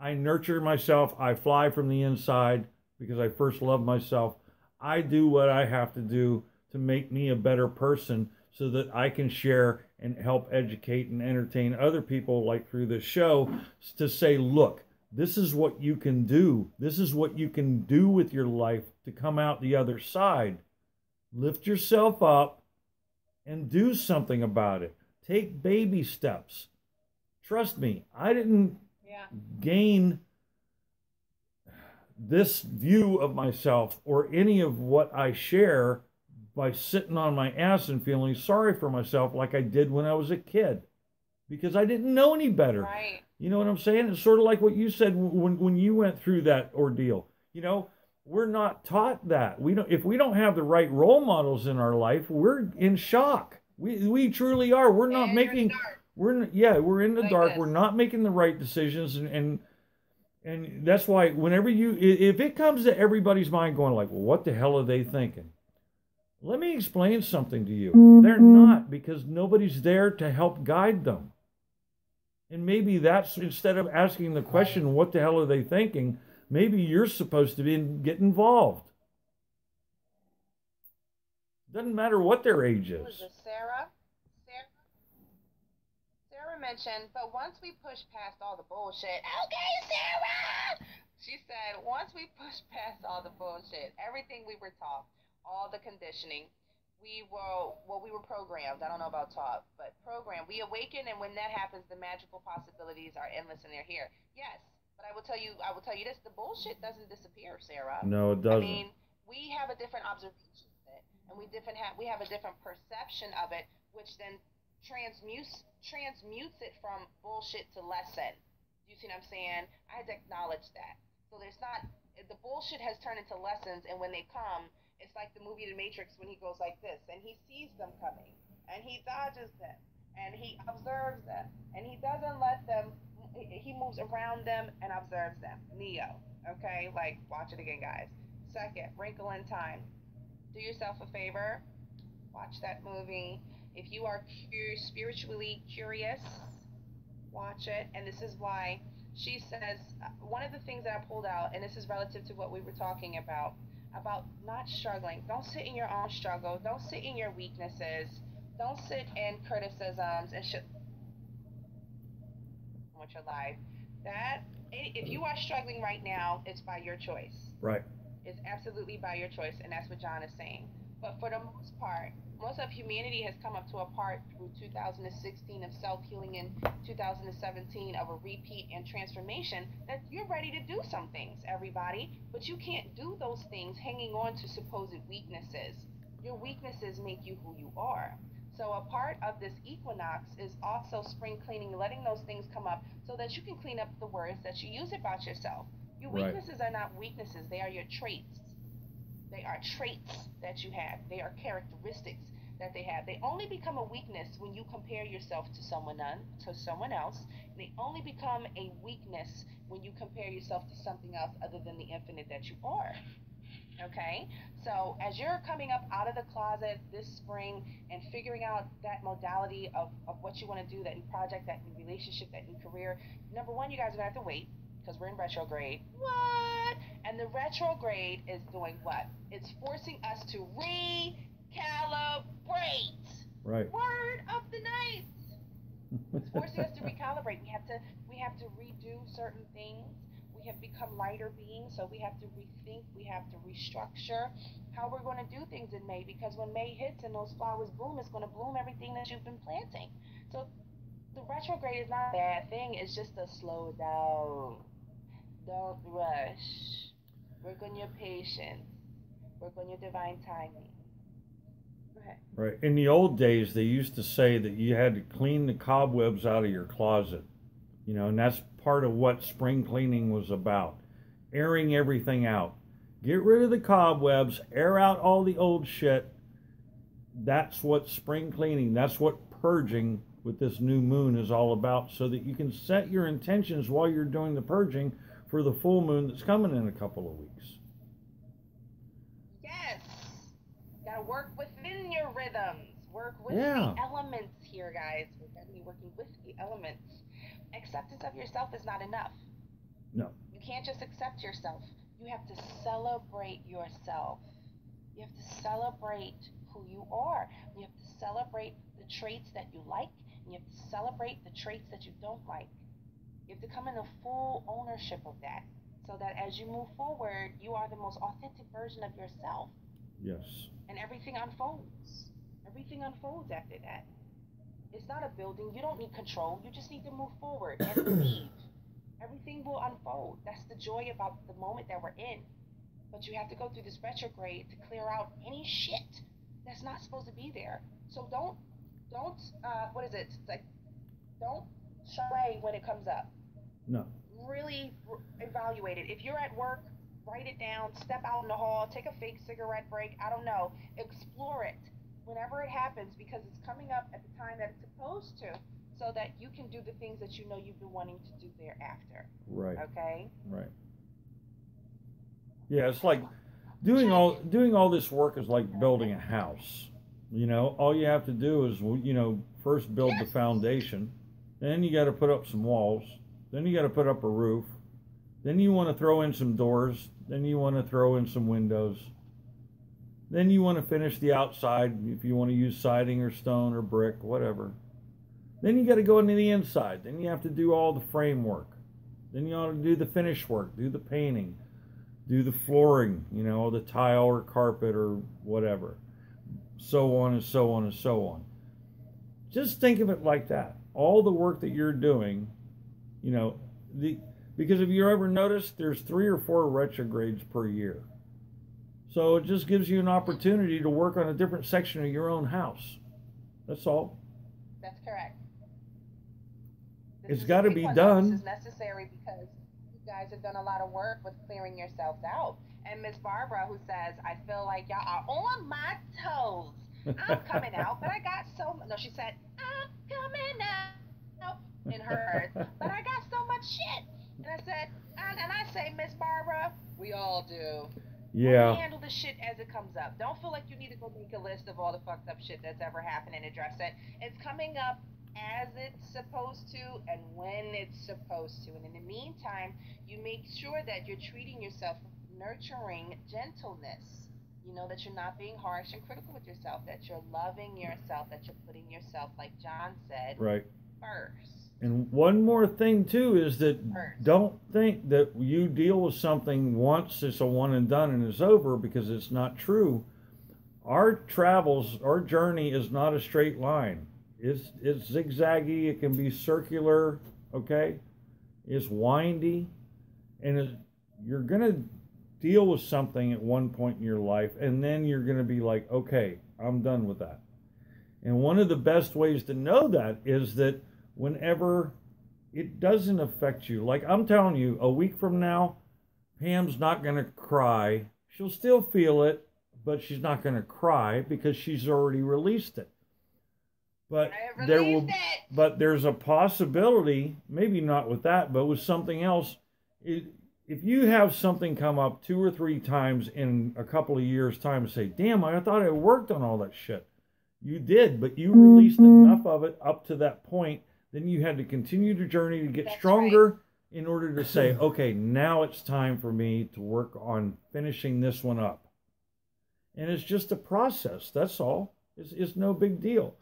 I nurture myself. I fly from the inside because I first love myself. I do what I have to do to make me a better person so that I can share and help educate and entertain other people, like through this show, to say, look, this is what you can do. This is what you can do with your life to come out the other side. Lift yourself up and do something about it. Take baby steps. Trust me, I didn't gain this view of myself or any of what I share by sitting on my ass and feeling sorry for myself like I did when I was a kid, because I didn't know any better. Right. You know what I'm saying? It's sort of like what you said when you went through that ordeal. We're not taught that. If we don't have the right role models in our life, we're in shock. We truly are. We're not making. We're in the dark. We're not making the right decisions, and that's why whenever if it comes to everybody's mind going like, well, what the hell are they thinking? Let me explain something to you. They're not, because nobody's there to help guide them. And maybe that's, instead of asking the question, what the hell are they thinking, maybe you're supposed to get involved. Doesn't matter what their age is. Was it Sarah? Sarah mentioned, but once we push past all the bullshit, okay, Sarah! She said, once we push past all the bullshit, everything we were taught, all the conditioning, we were programmed. I don't know about taught, but programmed. We awaken, and when that happens, the magical possibilities are endless, and they're here. Yes, but I will tell you this: the bullshit doesn't disappear, Sarah. No, it doesn't. I mean, we have a different observation of it, and we have a different perception of it, which then transmutes it from bullshit to lesson. You see what I'm saying? I had to acknowledge that. So there's not the bullshit has turned into lessons, and when they come, it's like the movie The Matrix when he goes like this, and he sees them coming, and he dodges them, and he observes them, and he doesn't let them. He moves around them and observes them. Neo. Okay, like watch it again, guys. Second, Wrinkle in Time. Do yourself a favor. Watch that movie. If you are spiritually curious, watch it. And this is why she says, one of the things that I pulled out, and this is relative to what we were talking about not struggling. Don't sit in your own struggle. Don't sit in your weaknesses. Don't sit in criticisms and shit with your life. That, if you are struggling right now, it's by your choice. Right. It's absolutely by your choice, and that's what John is saying. But for the most part, most of humanity has come up to a part through 2016 of self-healing and 2017 of a repeat and transformation that you're ready to do some things, everybody. But you can't do those things hanging on to supposed weaknesses. Your weaknesses make you who you are. So a part of this equinox is also spring cleaning, letting those things come up so that you can clean up the words that you use about yourself. Your weaknesses are not weaknesses. They are your traits. They are traits that you have. They are characteristics that they have. They only become a weakness when you compare yourself to someone else. And they only become a weakness when you compare yourself to something else other than the infinite that you are. Okay? So as you're coming up out of the closet this spring and figuring out that modality of what you want to do, that new project, that new relationship, that new career, number one, you guys are going to have to wait because we're in retrograde. What? And the retrograde is doing what? It's forcing us to recalibrate. Right. Word of the night. It's forcing us to recalibrate. We have to redo certain things. We have become lighter beings, so we have to rethink, we have to restructure how we're going to do things in May, because when May hits and those flowers bloom, it's going to bloom everything that you've been planting. So the retrograde is not a bad thing, it's just a slow down. Don't rush. Work on your patience. Work on your divine timing. Go ahead. Right. In the old days, they used to say that you had to clean the cobwebs out of your closet. You know, and that's part of what spring cleaning was about. Airing everything out. Get rid of the cobwebs, air out all the old shit. That's what spring cleaning, that's what purging with this new moon is all about, so that you can set your intentions while you're doing the purging for the full moon that's coming in a couple of weeks. Yes. Gotta work within your rhythms. Work with the elements here, guys. We're gonna be working with the elements. Acceptance of yourself is not enough. No. You can't just accept yourself. You have to celebrate yourself. You have to celebrate who you are. You have to celebrate the traits that you like, and you have to celebrate the traits that you don't like. You have to come into full ownership of that, so that as you move forward, you are the most authentic version of yourself. Yes. And everything unfolds. Everything unfolds after that. It's not a building. You don't need control. You just need to move forward and believe. Everything will unfold. That's the joy about the moment that we're in. But you have to go through this retrograde to clear out any shit that's not supposed to be there. So don't what is it? It's like, don't shy away when it comes up. No. Really evaluate it. If you're at work, write it down, step out in the hall, take a fake cigarette break. I don't know. Explore it whenever it happens, because it's coming up at the time that it's supposed to, so that you can do the things that you know you've been wanting to do thereafter. Right. Okay? Right. Yeah, it's like doing all this work is like building a house. You know, all you have to do is, you know, first build the foundation, then you got to put up some walls, then you got to put up a roof, then you want to throw in some doors, then you want to throw in some windows. Then you want to finish the outside, if you want to use siding or stone or brick, whatever. Then you got to go into the inside. Then you have to do all the framework. Then you ought to do the finish work, do the painting, do the flooring, you know, the tile or carpet or whatever. So on and so on and so on. Just think of it like that. All the work that you're doing, you know, because if you ever noticed, there's 3 or 4 retrogrades per year. So it just gives you an opportunity to work on a different section of your own house. That's all. That's correct. It's got to be done. This is necessary because you guys have done a lot of work with clearing yourselves out. And Miss Barbara, who says, I feel like y'all are on my toes. I'm coming out, but I got so... No, she said, I'm coming out in hers, but I got so much shit. And I said, and I say, Miss Barbara, we all do. Yeah. Only handle the shit as it comes up. Don't feel like you need to go make a list of all the fucked up shit that's ever happened and address it. It's coming up as it's supposed to and when it's supposed to. And in the meantime, you make sure that you're treating yourself with nurturing gentleness. You know, that you're not being harsh and critical with yourself, that you're loving yourself, that you're putting yourself, like John said, right, first. And one more thing too is that don't think that you deal with something once, it's a one and done and it's over, because it's not true. Our travels, our journey is not a straight line. It's zigzaggy, it can be circular, okay? It's windy, and you're gonna deal with something at one point in your life, and then you're gonna be like, okay, I'm done with that. And one of the best ways to know that is that whenever it doesn't affect you, like I'm telling you, a week from now, Pam's not gonna cry. She'll still feel it, but she's not gonna cry because she's already released it. But there's a possibility, maybe not with that, but with something else. If you have something come up 2 or 3 times in a couple of years' time and say, damn, I thought I worked on all that shit. You did, but you released enough of it up to that point. Then you had to continue the journey to get stronger in order to say, okay, now it's time for me to work on finishing this one up. And it's just a process, that's all. It's no big deal.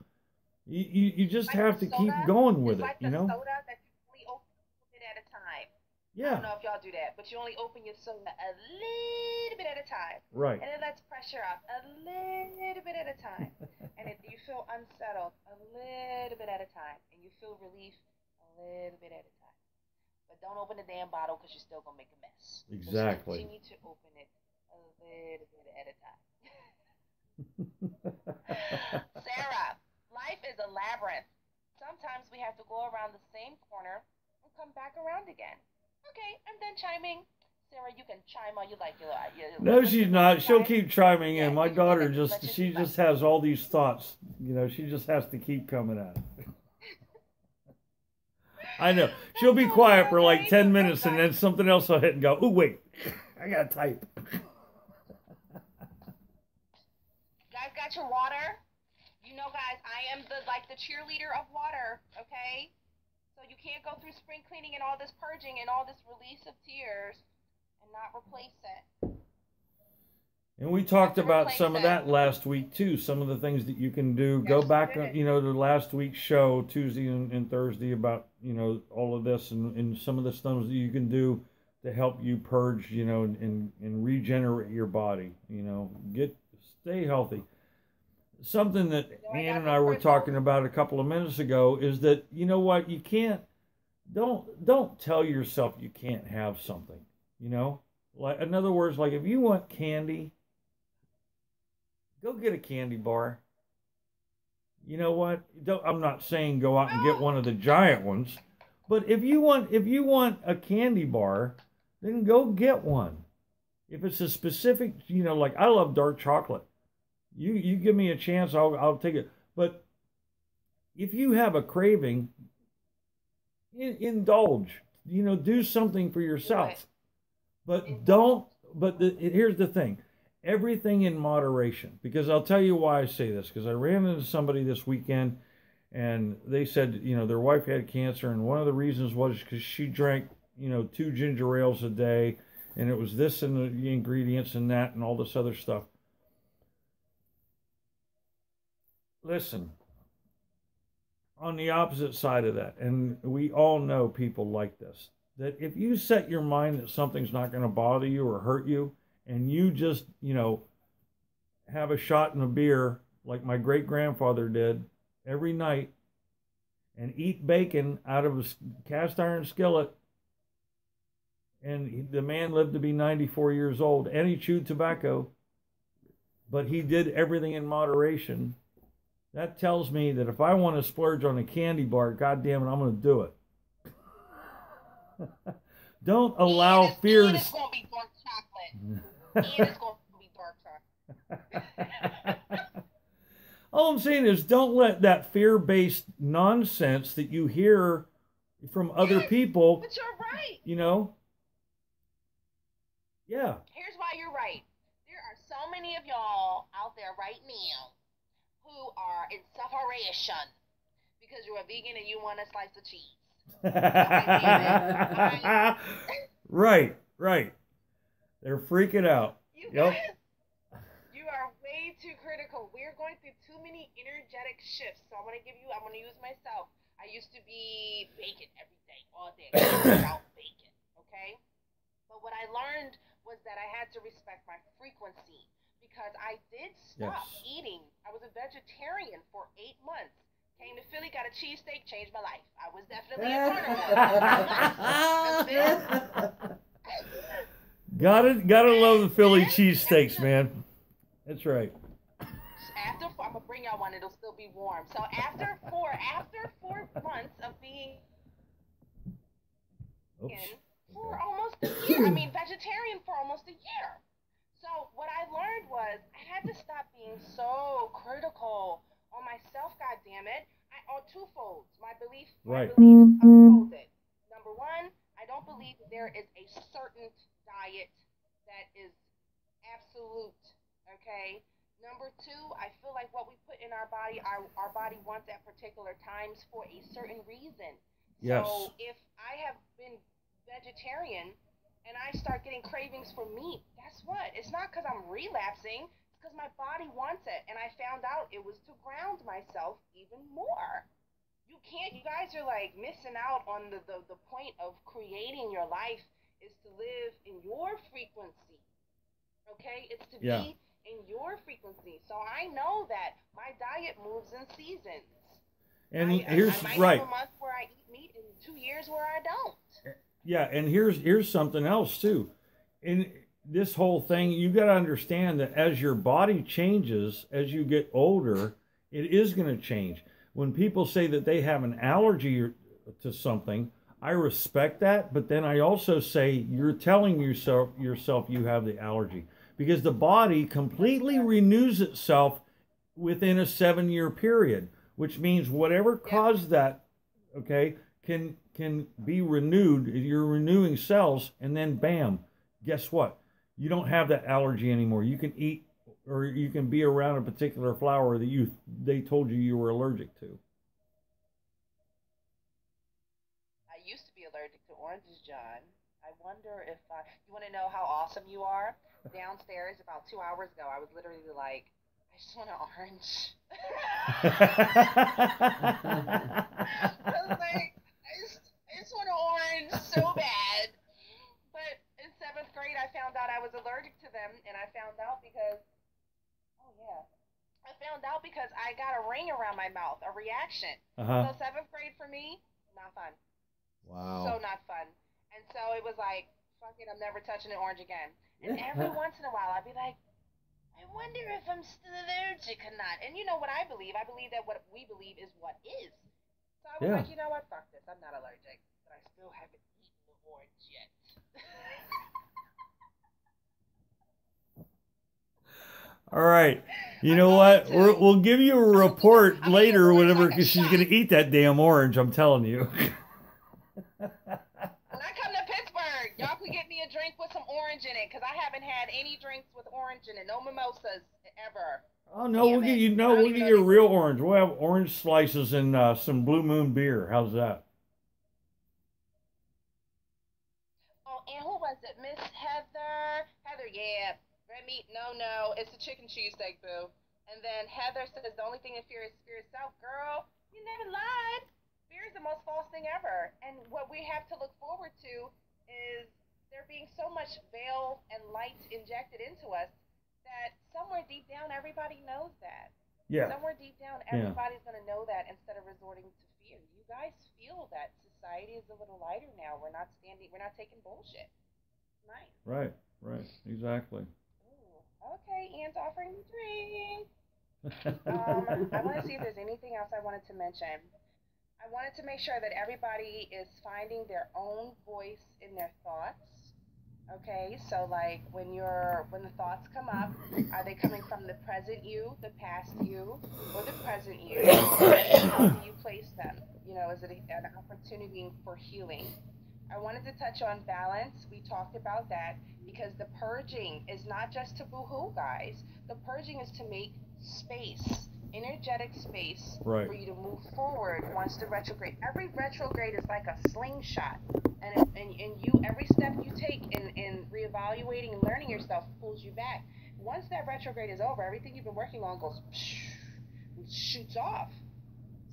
You just have to keep going with it, you know? Soda that you only open it at a time. Yeah. I don't know if y'all do that, but you only open your soda a little bit at a time. Right. And it lets pressure out a little bit at a time. And you feel unsettled a little bit at a time. And you feel relief a little bit at a time. But don't open the damn bottle because you're still going to make a mess. Exactly. So continue to open it a little bit at a time. Sarah, life is a labyrinth. Sometimes we have to go around the same corner and come back around again. Okay, and then chiming. Sarah, you can chime all you like. No, she's not. She'll keep chiming in. My daughter she just has all these thoughts. You know, she just has to keep coming at it. I know. She'll be quiet for like 10 minutes and then something else will hit and go, oh, wait, I got to type. Guys, got your water? You know, guys, I am the cheerleader of water, okay? So you can't go through spring cleaning and all this purging and all this release of tears and not replace it. And we talked about some of that last week too. Some of the things that you can do. Go back, you know, to last week's show, Tuesday and Thursday, about, you know, all of this and some of the stuff that you can do to help you purge, you know, and regenerate your body. You know, stay healthy. Something that Ann and I were talking about a couple of minutes ago is that, you know what, you can't, don't tell yourself you can't have something, you know? Like, in other words, like if you want candy, go get a candy bar. You know what? I'm not saying go out and get one of the giant ones, but if you want a candy bar, then go get one. If it's a specific, you know, like I love dark chocolate. You give me a chance, I'll take it. But if you have a craving, indulge. You know, do something for yourself. But here's the thing. Everything in moderation. Because I'll tell you why I say this. Because I ran into somebody this weekend, and they said, you know, their wife had cancer, and one of the reasons was because she drank, you know, 2 ginger ales a day, and it was this and the ingredients and that and all this other stuff. Listen, on the opposite side of that, and we all know people like this, that if you set your mind that something's not going to bother you or hurt you, and you just, you know, have a shot in a beer like my great-grandfather did every night and eat bacon out of a cast iron skillet, and the man lived to be 94 years old, and he chewed tobacco, but he did everything in moderation. That tells me that if I want to splurge on a candy bar, God damn it, I'm going to do it. Don't allow fear to... And it's going to be dark chocolate. And it's going to be dark chocolate. All I'm saying is don't let that fear-based nonsense that you hear from other people... But you're right. You know? Yeah. Here's why you're right. There are so many of y'all out there right now who are in separation because you're a vegan and you want a slice of cheese. Right. They're freaking out. You guys, you are way too critical. We're going through too many energetic shifts. So I'm going to use myself. I used to be bacon every day, all day. Without bacon, okay? But what I learned was that I had to respect my frequency because I did stop eating. I was a vegetarian for 8 months. Came to Philly, got a cheesesteak, changed my life. I was definitely a carnivore. Gotta love the Philly cheesesteaks, man. That's right. I'm gonna bring y'all one. It'll still be warm. So after 4 months of being for almost a year, vegetarian for almost a year. So what I learned was I had to stop being so critical on myself, God damn it. On twofold. My beliefs unfolded. Number one, I don't believe that there is a certain diet that is absolute. Okay. Number two, I feel like what we put in our body, our body wants at particular times for a certain reason. Yes. So if I have been vegetarian and I start getting cravings for meat, guess what? It's not because I'm relapsing. Because my body wants it, and I found out it was to ground myself even more. You guys are like missing out on the point of creating your life is to live in your frequency, okay? It's to be in your frequency. So I know that my diet moves in seasons. And I might have a month where I eat meat and 2 years where I don't. Yeah, and here's something else too. In this whole thing, you got to understand that as your body changes, as you get older, it is going to change. When people say that they have an allergy to something, I respect that, but then I also say you're telling yourself you have the allergy because the body completely renews itself within a 7-year period, which means whatever caused that, okay, can be renewed. You're renewing cells, and then bam, guess what? You don't have that allergy anymore. You can eat or you can be around a particular flower that they told you were allergic to. I used to be allergic to oranges, John. I wonder if you want to know how awesome you are? Downstairs about 2 hours ago, I was literally like, I just want an orange. I was like, I just want an orange so bad. But in 7th grade, I found out I was allergic to them, and I found out because, I got a ring around my mouth, a reaction. So 7th grade for me, not fun. Wow. So not fun. And so it was like, fuck it, I'm never touching an orange again. And every once in a while, I'd be like, I wonder if I'm still allergic or not. And you know what I believe? I believe that what we believe is what is. So I was like, you know what? Fuck this. I'm not allergic. But I still haven't eaten the orange yet. All right. You know what? We'll give you a report later or whatever because she's going to eat that damn orange. I'm telling you. When I come to Pittsburgh, y'all can get me a drink with some orange in it because I haven't had any drinks with orange in it. No mimosas ever. Oh, no. We'll get you a real orange. We'll have orange slices and some Blue Moon beer. How's that? Oh, and who was it? Miss Heather? Heather, yeah. Red meat, no. It's a chicken cheesesteak, boo. And then Heather says the only thing in fear is fear itself. Girl, you never lied. Fear is the most false thing ever. And what we have to look forward to is there being so much veil and light injected into us that somewhere deep down everybody knows that. Yeah. Somewhere deep down everybody's going to know that instead of resorting to fear. You guys feel that society is a little lighter now. We're not taking bullshit. Nice. Right. Exactly. Okay, Aunt's offering me drink. I want to see if there's anything else I wanted to mention. I wanted to make sure that everybody is finding their own voice in their thoughts. Okay, so like when the thoughts come up, are they coming from the present you, the past you, or the present you? And how do you place them? You know, is it an opportunity for healing? I wanted to touch on balance. We talked about that because the purging is not just to boohoo, guys. The purging is to make space, energetic space, Right. for you to move forward once the retrograde. Every retrograde is like a slingshot. And you, every step you take in reevaluating and learning yourself pulls you back. Once that retrograde is over, everything you've been working on goes shoots off.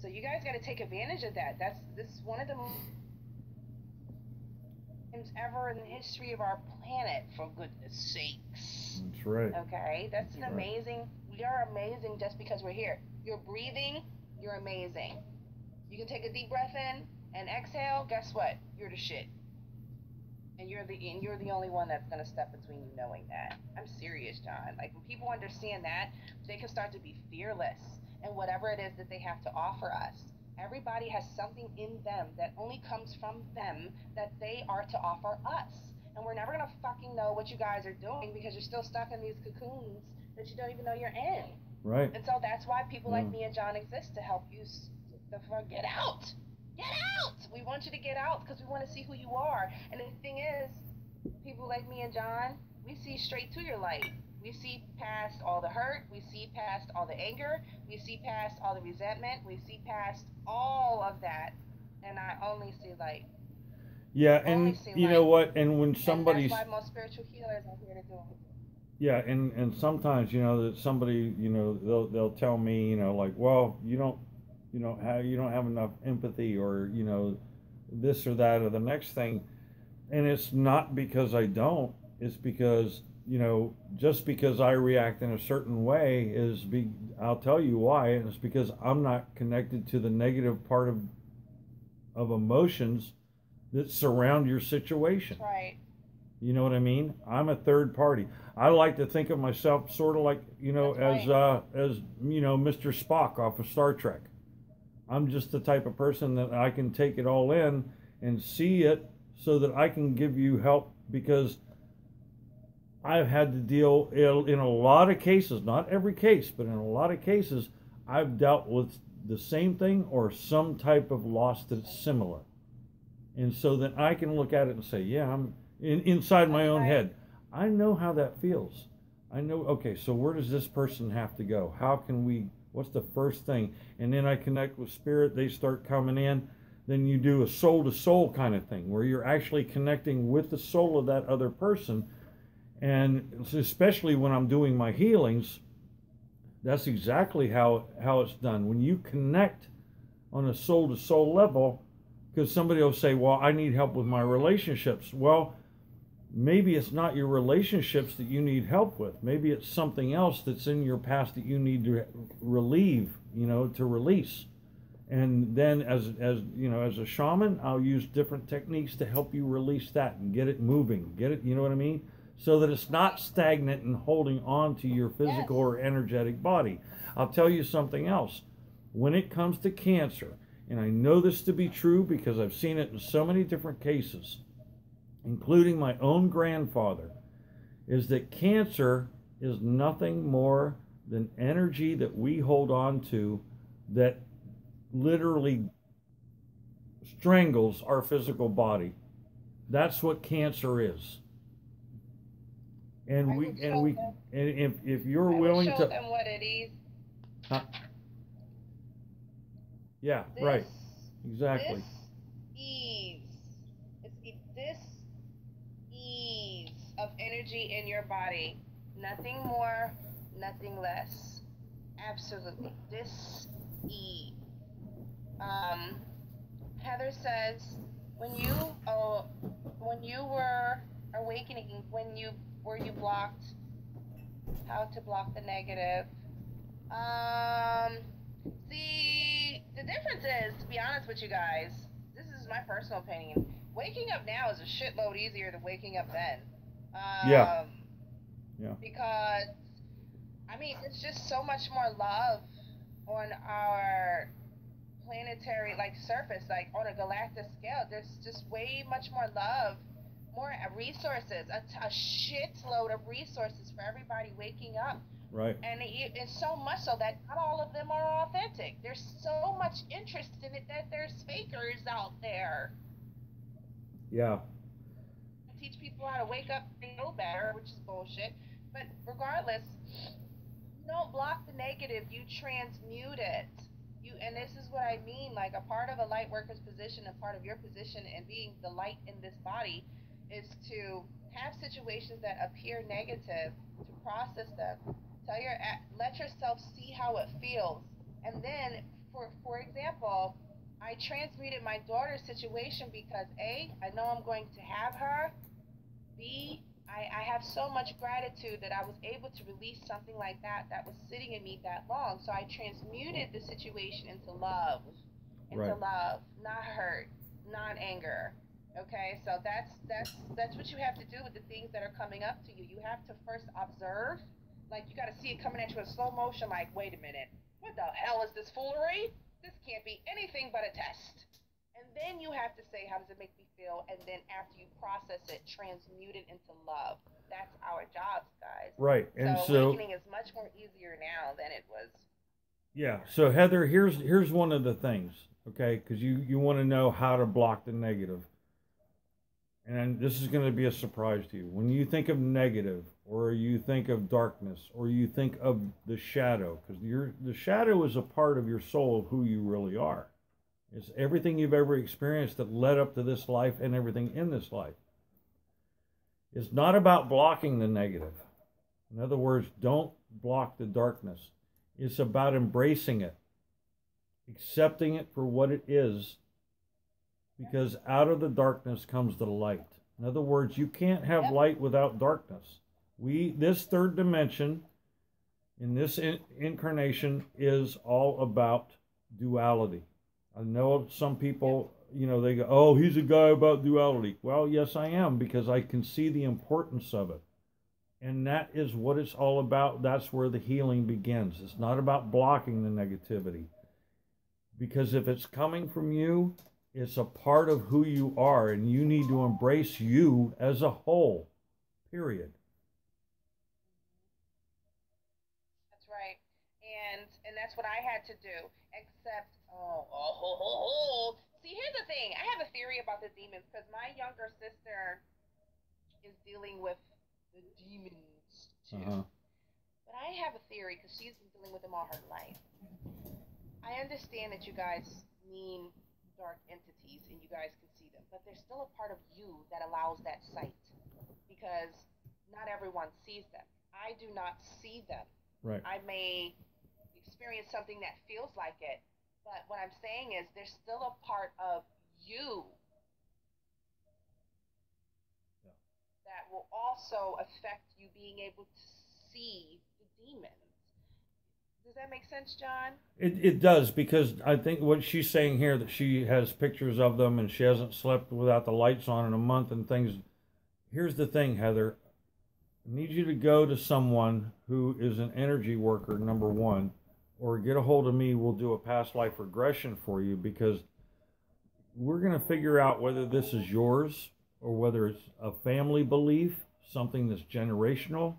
So you guys got to take advantage of that. This is one of the ever in the history of our planet, for goodness sakes. That's right. Okay, that's an Right. amazing. We are amazing just because we're here. You're breathing. You're amazing. You can take a deep breath in and exhale. Guess what? You're the shit. And you're the only one that's gonna step between you knowing that. I'm serious, John. Like when people understand that, they can start to be fearless in whatever it is that they have to offer us. Everybody has something in them that only comes from them that they are to offer us. And we're never gonna fucking know what you guys are doing because you're still stuck in these cocoons that you don't even know you're in. Right. And so that's why people like me and John exist, to help you to get out. Get out! We want you to get out because we want to see who you are. And the thing is, people like me and John, we see straight to your light. We see past all the hurt. We see past all the anger. We see past all the resentment. We see past all of that. And I only see light. Yeah, and you know what? And when somebody's, and that's why most spiritual healers are here to do it. yeah, and sometimes that somebody they'll tell me like, well, you don't have enough empathy, or this or that or the next thing. And it's not because I don't. It's because just because I react in a certain way I'll tell you why, and it's because I'm not connected to the negative part of emotions that surround your situation. Right. You know what I mean? I'm a third party. I like to think of myself sort of like as Mr. Spock off of Star Trek. I'm just the type of person that I can take it all in and see it so that I can give you help, because I've had to deal in a lot of cases, not every case, but in a lot of cases, I've dealt with the same thing or some type of loss that's similar. And so that I can look at it and say, yeah, I'm inside my own head. I know how that feels. I know, okay, so where does this person have to go? How can we, what's the first thing? And then I connect with spirit, they start coming in. Then you do a soul to soul kind of thing where you're actually connecting with the soul of that other person. And especially when I'm doing my healings, that's exactly how it's done. When you connect on a soul to soul level, because somebody will say, well, I need help with my relationships. Well, maybe it's not your relationships that you need help with. Maybe it's something else that's in your past that you need to relieve, to release. And then as a shaman, I'll use different techniques to help you release that and get it moving. Get it, you know what I mean? So that it's not stagnant and holding on to your physical or energetic body. I'll tell you something else. When it comes to cancer, and I know this to be true because I've seen it in so many different cases, including my own grandfather, is that cancer is nothing more than energy that we hold on to that literally strangles our physical body. That's what cancer is. And if you're willing to show them what it is. Yeah, right. Exactly. This ease. This ease of energy in your body. Nothing more, nothing less. Absolutely. This ease. Heather says, when you were awakening, were you blocked? How to block the negative? See, the difference is, to be honest with you guys, this is my personal opinion. Waking up now is a shitload easier than waking up then. Yeah. Because I mean, there's just so much more love on our planetary like surface, like on a galactic scale. There's just way much more love, more resources, a shitload of resources for everybody waking up. Right. And it's so much so that not all of them are authentic. There's so much interest in it that there's fakers out there. Yeah. Teach people how to wake up and know better, which is bullshit. But regardless, you don't block the negative, you transmute it. And this is what I mean, like a part of a light worker's position, a part of your position and being the light in this body is to have situations that appear negative, to process them, let yourself see how it feels. And then for example, I transmuted my daughter's situation because A, I know I'm going to have her. B, I have so much gratitude that I was able to release something like that was sitting in me that long. So I transmuted the situation into love, not hurt, not anger. Okay, so that's what you have to do with the things that are coming up to you. You have to first observe, like you got to see it coming at you in slow motion. Like, wait a minute, what the hell is this foolery? This can't be anything but a test. And then you have to say, how does it make me feel? And then after you process it, transmute it into love. That's our jobs, guys. Right. And so awakening is much more easier now than it was. Yeah. So Heather, here's one of the things, okay? Because you want to know how to block the negative. And this is going to be a surprise to you. When you think of negative, or you think of darkness, or you think of the shadow, because the shadow is a part of your soul of who you really are. It's everything you've ever experienced that led up to this life and everything in this life. It's not about blocking the negative. In other words, don't block the darkness. It's about embracing it, accepting it for what it is, because out of the darkness comes the light. In other words, you can't have light without darkness. This third dimension in this incarnation is all about duality. I know some people, they go, oh, he's a guy about duality. Well, yes, I am, because I can see the importance of it. And that is what it's all about. That's where the healing begins. It's not about blocking the negativity. Because if it's coming from you, it's a part of who you are, and you need to embrace you as a whole, period. That's right. And that's what I had to do, except see, here's the thing. I have a theory about the demons because my younger sister is dealing with the demons too. But I have a theory because she's been dealing with them all her life. I understand that you guys mean dark entities and you guys can see them, but there's still a part of you that allows that sight because not everyone sees them. I do not see them. Right. I may experience something that feels like it, but what I'm saying is there's still a part of you that will also affect you being able to see the demons. Does that make sense, John? It does, because I think what she's saying here, that she has pictures of them and she hasn't slept without the lights on in a month and things. Here's the thing, Heather. I need you to go to someone who is an energy worker, number one, or get a hold of me. We'll do a past life regression for you, because we're going to figure out whether this is yours or whether it's a family belief, something that's generational.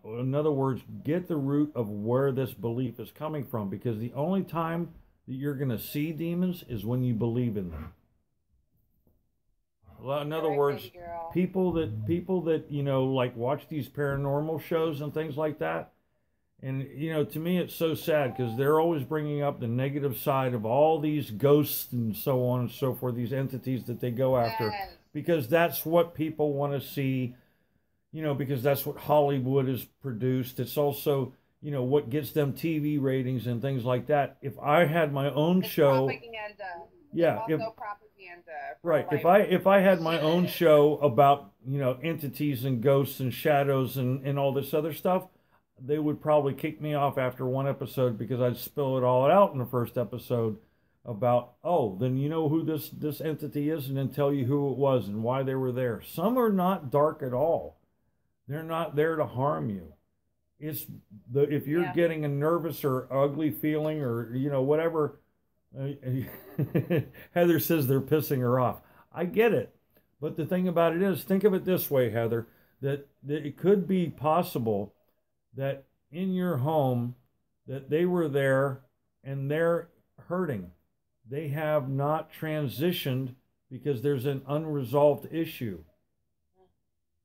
In other words, get the root of where this belief is coming from, because the only time that you're going to see demons is when you believe in them. In other words, people that like watch these paranormal shows and things like that, and to me it's so sad, because they're always bringing up the negative side of all these ghosts and so on and so forth, these entities that they go after, because that's what people want to see. Because that's what Hollywood has produced. It's also, what gets them TV ratings and things like that. If I had my own show, propaganda. Yeah, propaganda. Right. If I had my own show about, entities and ghosts and shadows and all this other stuff, they would probably kick me off after one episode, because I'd spill it all out in the first episode about, then you know who this entity is, and then tell you who it was and why they were there. Some are not dark at all. They're not there to harm you. It's if you're getting a nervous or ugly feeling or whatever. Heather says they're pissing her off. I get it, but the thing about it is, think of it this way, Heather, that it could be possible that in your home that they were there and they're hurting. They have not transitioned because there's an unresolved issue.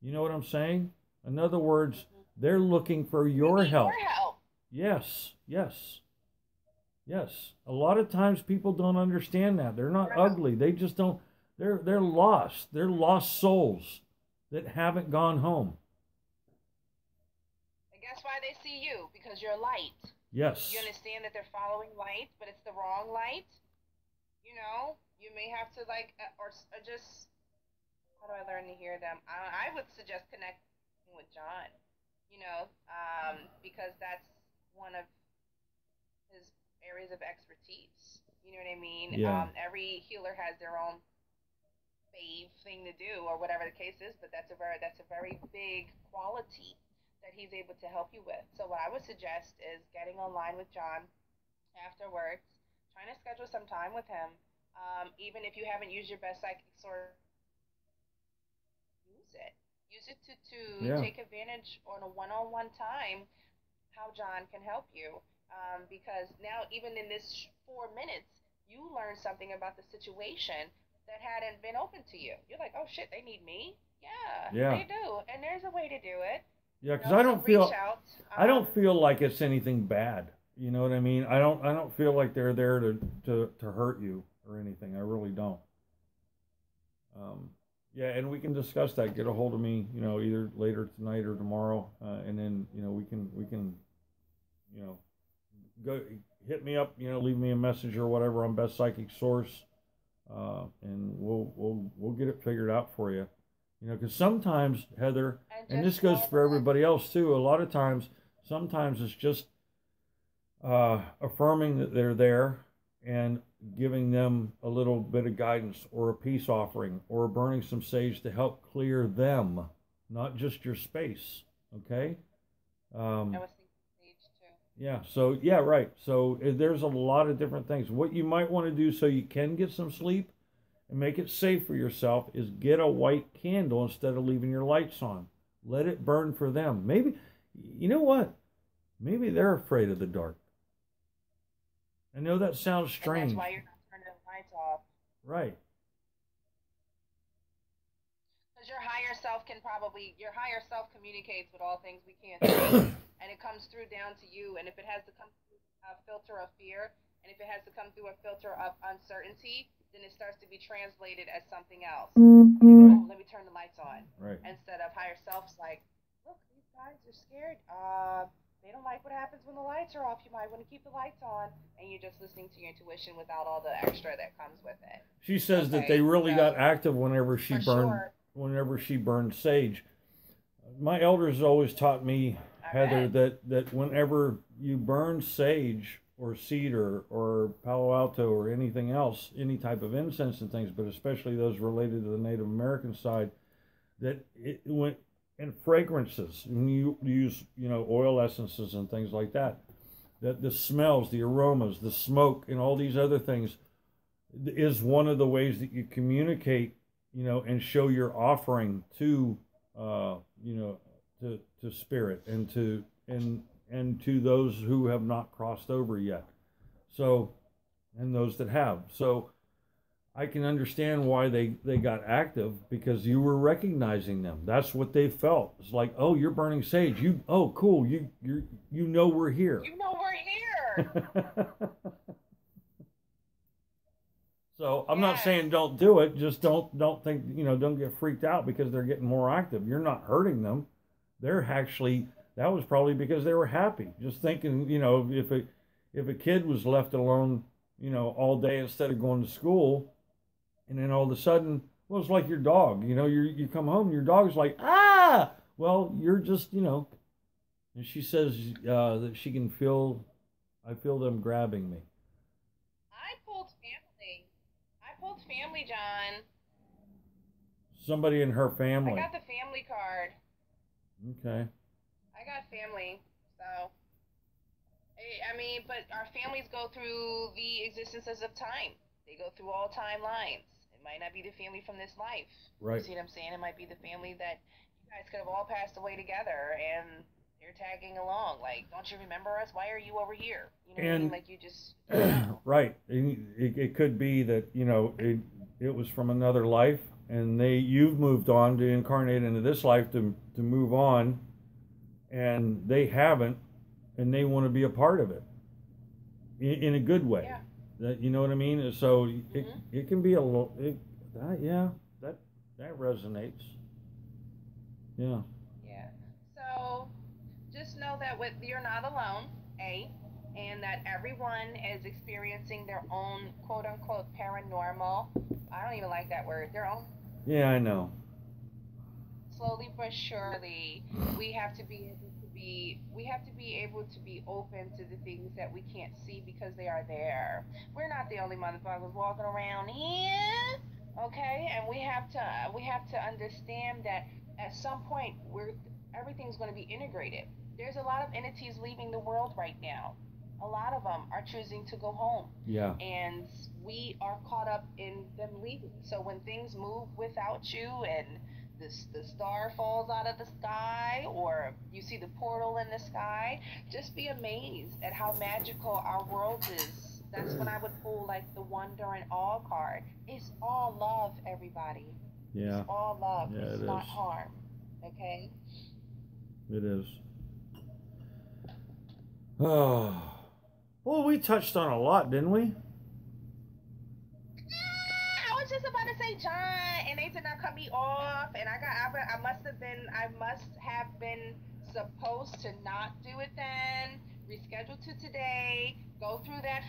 You know what I'm saying? In other words, they're looking for your help. Your help. Yes, yes, yes. A lot of times people don't understand that. They're not ugly. They just don't. They're lost. They're lost souls that haven't gone home. And guess why they see you? Because you're light. Yes. You understand that they're following light, but it's the wrong light. You may have to or just. How do I learn to hear them? I would suggest connecting with John. Because that's one of his areas of expertise. You know what I mean? Yeah. Every healer has their own fave thing to do, or whatever the case is. But that's a very big quality that he's able to help you with. So what I would suggest is getting online with John afterwards, trying to schedule some time with him. Even if you haven't used your best psychic source, use it. Use it to take advantage on a one-on-one time how John can help you. Because now, even in this 4 minutes, you learn something about the situation that hadn't been open to you. You're like, oh shit, they need me? Yeah, they do. And there's a way to do it. Yeah, because I don't feel like it's anything bad. You know what I mean? I don't feel like they're there to hurt you or anything. I really don't. Yeah, and we can discuss that. Get a hold of me, either later tonight or tomorrow, and then we can go hit me up, leave me a message or whatever on Best Psychic Source, and we'll get it figured out for you. Because sometimes, Heather, and this goes for everybody else too. A lot of times, sometimes it's just affirming that they're there and giving them a little bit of guidance or a peace offering or burning some sage to help clear them, not just your space. Okay? I was thinking sage too. Yeah, so, yeah, right. So there's a lot of different things. What you might want to do so you can get some sleep and make it safe for yourself is get a white candle instead of leaving your lights on. Let it burn for them. Maybe, you know what? Maybe they're afraid of the dark. I know that sounds strange. And that's why you're not turning the lights off. Right. Because your higher self communicates with all things we can't see. And it comes through down to you. And if it has to come through a filter of fear, and if it has to come through a filter of uncertainty, then it starts to be translated as something else. Right. Let me turn the lights on. Right. Instead of higher self's like, look, these guys are scared. They don't like what happens when the lights are off. You might want to keep the lights on, and you're just listening to your intuition without all the extra that comes with it. She says that they really got active whenever she burned sage. My elders always taught me, Heather, that whenever you burn sage or cedar or Palo Alto or anything else, any type of incense and things, but especially those related to the Native American side, that it went. And fragrances, when you use, oil essences and things like that, that the smells, the aromas, the smoke, and all these other things is one of the ways that you communicate, and show your offering to, to spirit and to those who have not crossed over yet. So, and those that have. So, I can understand why they got active, because you were recognizing them. That's what they felt. It's like, oh, you're burning sage. Oh, cool. You know we're here. You know we're here. So I'm not saying don't do it. Just don't think, don't get freaked out because they're getting more active. You're not hurting them. They're actually, that was probably because they were happy. Just thinking, if a kid was left alone, all day instead of going to school. And then all of a sudden, well, it's like your dog. You come home, and your dog's like, ah! Well, you're just, And she says that she can I feel them grabbing me. I pulled family, John. Somebody in her family. I got the family card. Okay. I got family. I mean, but our families go through the existences of time. They go through all timelines. It might not be the family from this life. Right. You see what I'm saying? It might be the family that you guys could have all passed away together, and they're tagging along. Like, don't you remember us? Why are you over here? You know what I mean? Like, you just don't know. Right. It could be that, you know, it was from another life, and you've moved on to incarnate into this life to move on, and they haven't, and they want to be a part of it in a good way. Yeah. That, you know what I mean? So it can be a little, yeah, that resonates. Yeah. Yeah. So just know that you're not alone, A, and that everyone is experiencing their own quote unquote paranormal. I don't even like that word. Their own. Yeah, I know. Slowly but surely, we have to be able to be open to the things that we can't see because they are there. We're not the only motherfuckers walking around here, okay? And we have to understand that at some point everything's going to be integrated. There's a lot of entities leaving the world right now. A lot of them are choosing to go home. Yeah. And we are caught up in them leaving. So when things move without you, and the star falls out of the sky, or you see the portal in the sky, just be amazed at how magical our world is. That's when I would pull like the wonder and awe card. It's all love, everybody. Yeah. It's all love. Yeah, It's not harm. Okay? It is. Oh. Well, we touched on a lot, didn't we? I was just about to say John, and they did not cut me off, and I must have been supposed to not do it then. Reschedule to today. Go through that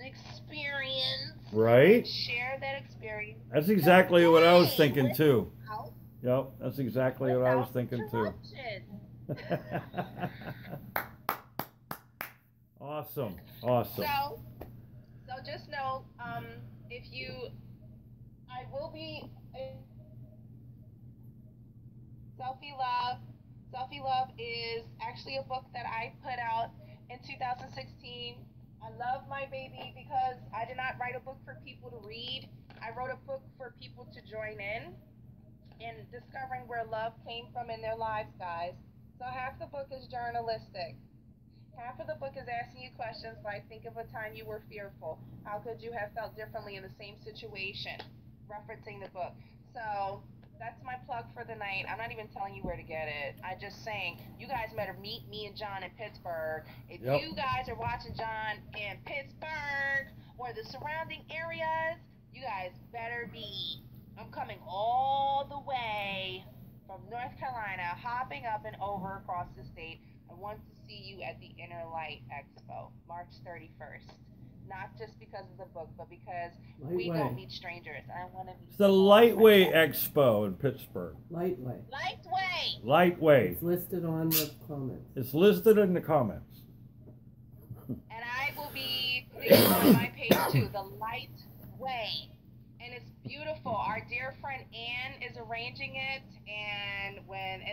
experience. Right. Share that experience. That's exactly what I was thinking too. Yep, that's exactly what I was thinking too. Awesome. So just know, I will be Selfie Love. Selfie Love is actually a book that I put out in 2016. I love my baby because I did not write a book for people to read. I wrote a book for people to join in discovering where love came from in their lives, guys. So half the book is journalistic. Half of the book is asking you questions like, think of a time you were fearful. How could you have felt differently in the same situation? Referencing the book. So that's my plug for the night. I'm not even telling you where to get it. I'm just saying, you guys better meet me and John in Pittsburgh. If you guys are watching John in Pittsburgh or the surrounding areas, you guys better be. I'm coming all the way from North Carolina, hopping up and over across the state. I want to see you at the Inner Light Expo, March 31st. Not just because of the book, but because we don't meet strangers. I want to meet. It's the Lightweight Expo in Pittsburgh. Lightweight. It's listed on the comments. It's listed in the comments. And I will be putting it on my page too, the Lightweight. And it's beautiful. Our dear friend Anne is arranging it, and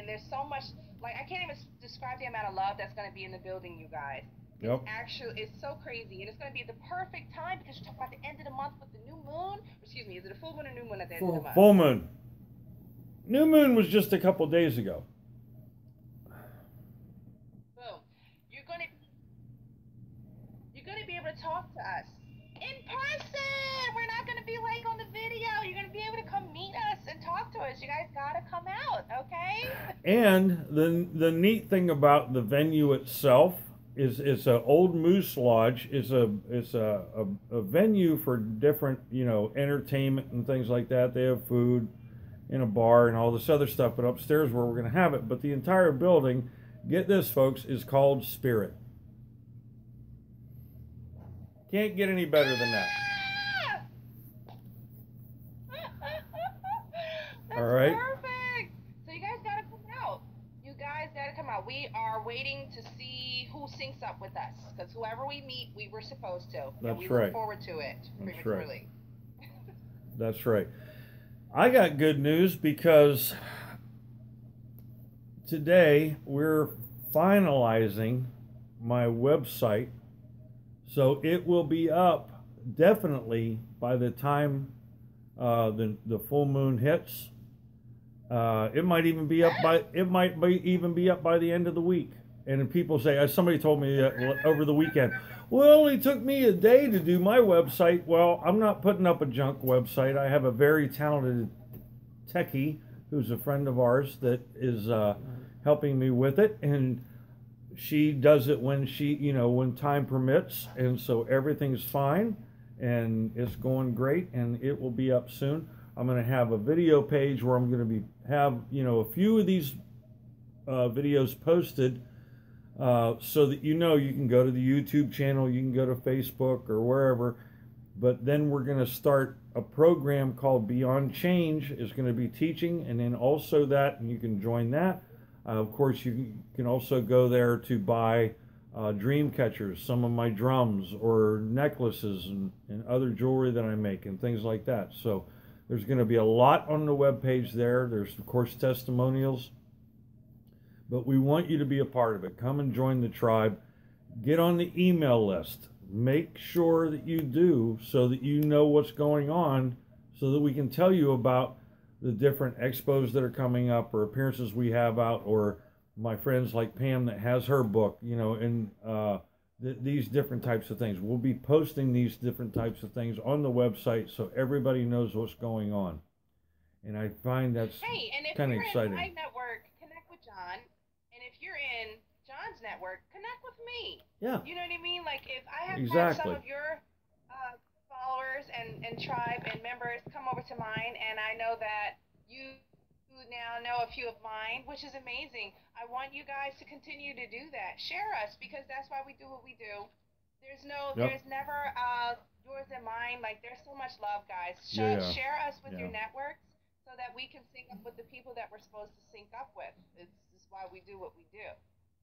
there's so much, like, I can't even describe the amount of love that's going to be in the building, you guys. Yep. It's so crazy, and it's going to be at the perfect time because you're talking about the end of the month with the new moon. Excuse me, is it a full moon or new moon at the end of the month? Full moon. New moon was just a couple days ago. Boom. You're going to be able to talk to us in person. We're not going to be like on the video. You're going to be able to come meet us and talk to us. You guys got to come out, okay? And the neat thing about the venue itself is it's an old moose lodge. It's a venue for different, entertainment and things like that. They have food in a bar and all this other stuff, but upstairs where we're going to have it. But the entire building, get this, folks, is called Spirit. Can't get any better than that. That's all right. Perfect. So you guys gotta come out. You guys gotta come out. We are waiting to see who syncs up with us, because whoever we meet, we were supposed to. That's we right. Look forward to it. That's right. That's right. I got good news because today we're finalizing my website So it will be up definitely by the time the full moon hits. It might even be up by even be up by the end of the week. And people say, as somebody told me over the weekend, well, it only took me a day to do my website. Well, I'm not putting up a junk website. I have a very talented techie who's a friend of ours that is helping me with it, and she does it when when time permits, and so everything's fine, and it's going great, and it will be up soon. I'm going to have a video page where I'm going to have a few of these videos posted, so that you can go to the YouTube channel, you can go to Facebook or wherever. But then we're going to start a program called Beyond Change. Is going to be teaching, and then also that, and you can join that. Of course, you can also go there to buy dream catchers, some of my drums or necklaces and other jewelry that I make and things like that. So there's going to be a lot on the webpage there. There's, of course, testimonials. But we want you to be a part of it. Come and join the tribe. Get on the email list. Make sure that you do, so that you know what's going on, so that we can tell you about the different expos that are coming up, or appearances we have out, or my friends like Pam that has her book, and these different types of things. We'll be posting these different types of things on the website so everybody knows what's going on. And I find that's kind of exciting. If you're in my network, connect with John. And if you're in John's network, connect with me. Yeah. You know what I mean? Like, if I have exactly. had some of your followers and tribe and members come over to mine, and I know that you now know a few of mine, which is amazing. I want you guys to continue to do that. Share us, because that's why we do what we do. There's never yours and mine. Like, there's so much love, guys. Share us with your networks, so that we can sync up with the people that we're supposed to sync up with. It's why we do what we do.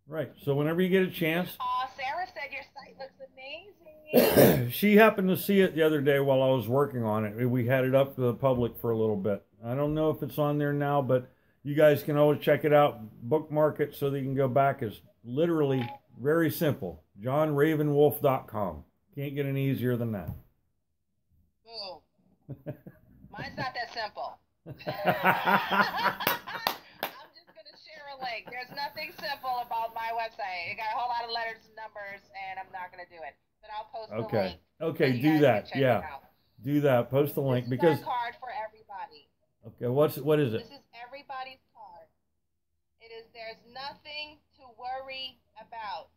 Right. So whenever you get a chance. Sarah said your site looks amazing. She happened to see it the other day while I was working on it. We had it up to the public for a little bit. I don't know if it's on there now, but you guys can always check it out. Bookmark it so that you can go back. It's literally very simple. JohnRavenWolf.com. Can't get any easier than that. Boom. Mine's not that simple. Link. There's nothing simple about my website. It got a whole lot of letters and numbers, and I'm not going to do it. But I'll post the link. Okay, do that. Yeah, do that. Post the link, because this is our card for everybody. Okay, what is it? This is everybody's card. It is. There's nothing to worry about.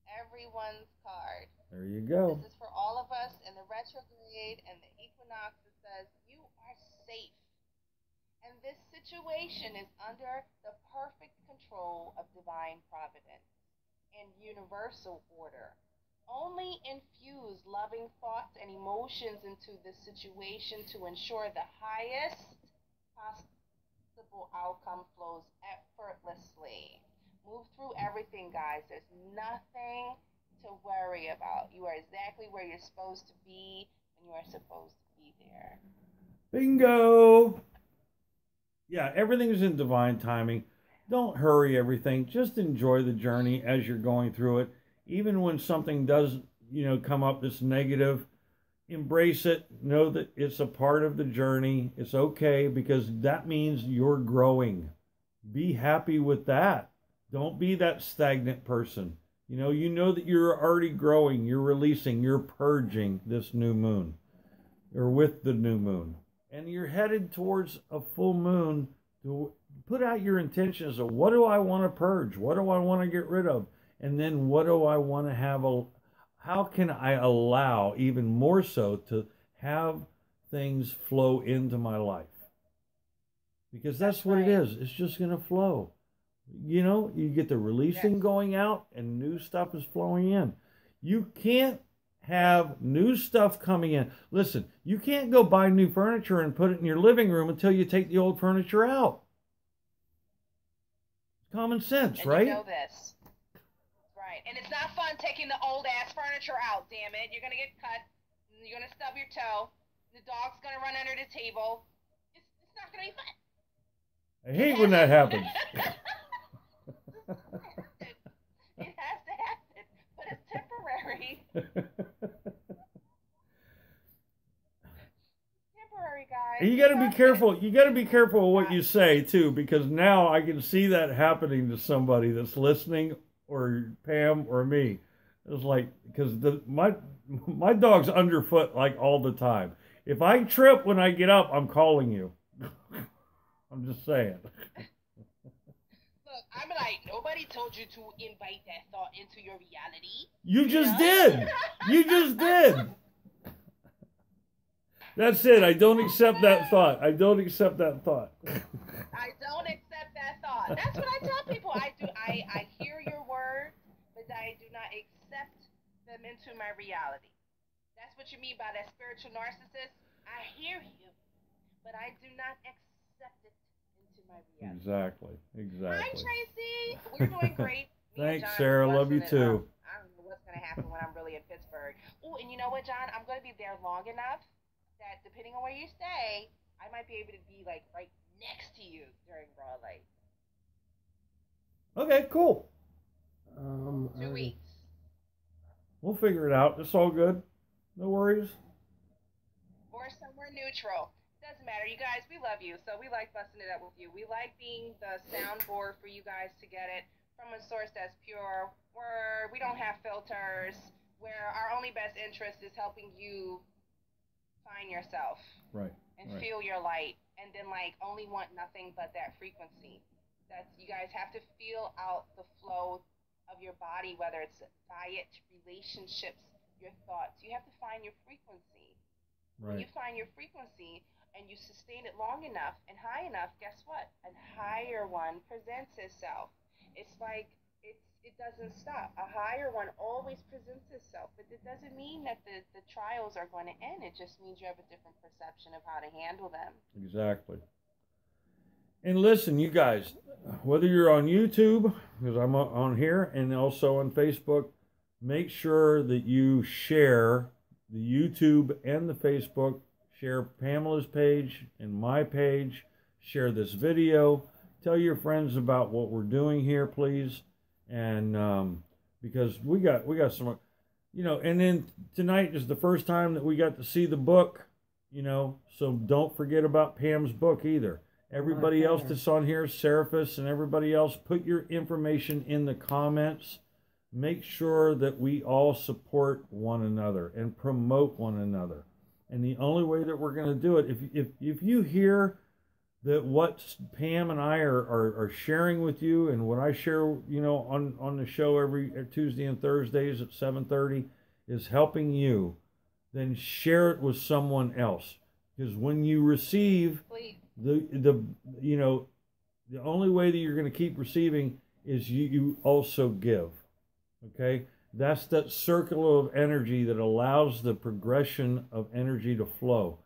Everyone's card. There you go. This is for all of us in the retrograde and the equinox. It says you are safe. And this situation is under the perfect control of divine providence and universal order. Only infuse loving thoughts and emotions into this situation to ensure the highest possible outcome flows effortlessly. Move through everything, guys. There's nothing to worry about. You are exactly where you're supposed to be, and you are supposed to be there. Bingo! Yeah, everything's in divine timing. Don't hurry everything. Just enjoy the journey as you're going through it. Even when something does, come up that's negative, embrace it. Know that it's a part of the journey. It's okay, because that means you're growing. Be happy with that. Don't be that stagnant person. You know that you're already growing. You're releasing. You're purging this new moon, or with the new moon. And you're headed towards a full moon to put out your intentions of, what do I want to purge? What do I want to get rid of? And then what do I want to have? How can I allow even more so to have things flow into my life? Because that's what it is. It's just going to flow. You get the releasing going out, and new stuff is flowing in. You can't have new stuff coming in. Listen, you can't go buy new furniture and put it in your living room until you take the old furniture out. Common sense, right? You know this. Right. And it's not fun taking the old ass furniture out, damn it. You're going to get cut. You're going to stub your toe. The dog's going to run under the table. It's not going to be fun. I hate when that happens. It has to happen. But it's temporary. Temporary, guys. You got to be careful. You got to be careful of what you say too, because now I can see that happening to somebody that's listening, or Pam or me. It's like, because my dog's underfoot like all the time. If I trip when I get up, I'm calling you. I'm just saying. Look, I'm like, nobody told you to invite that thought into your reality. You just did. You just did. That's it. I don't accept that thought. I don't accept that thought. I don't accept that thought. That's what I tell people. I hear your words, but I do not accept them into my reality. That's what you mean by that spiritual narcissist. I hear you, but I do not accept it into my reality. Exactly. Hi, Tracy. We're doing great. Thanks, Sarah. Love you too. I don't know what's going to happen when I'm really in Pittsburgh. Oh, and you know what, John? I'm going to be there long enough that depending on where you stay, I might be able to be like right next to you during broad light. Okay, cool. 2 weeks. We'll figure it out. It's all good. No worries. Or somewhere neutral. Doesn't matter. You guys, we love you. So we like busting it up with you. We like being the soundboard for you guys to get it from a source that's pure, where we don't have filters, where our only best interest is helping you find yourself. Right. And feel your light. And then like only want nothing but that frequency. That's, you guys have to feel out the flow of your body, whether it's diet, relationships, your thoughts. You have to find your frequency. Right. When you find your frequency and you sustain it long enough and high enough, guess what? A higher one presents itself. It's like it doesn't stop. A higher one always presents itself, but it doesn't mean that the trials are going to end. It just means you have a different perception of how to handle them. Exactly. And listen, you guys, whether you're on YouTube, because I'm on here, and also on Facebook, make sure that you share the YouTube and the Facebook. Share Pamela's page and my page. Share this video. Tell your friends about what we're doing here, please. And because we got some, you know. And then tonight is the first time that we got to see the book, you know. So don't forget about Pam's book either. Everybody else that's on here, Seraphis and everybody else, put your information in the comments. Make sure that we all support one another and promote one another. And the only way that we're going to do it, if you hear that what Pam and I are sharing with you, and what I share, you know, on the show every Tuesday and Thursdays at 7:30 is helping you, then share it with someone else. Because when you receive, the you know, the only way that you're going to keep receiving is you also give. Okay? That's that circle of energy that allows the progression of energy to flow.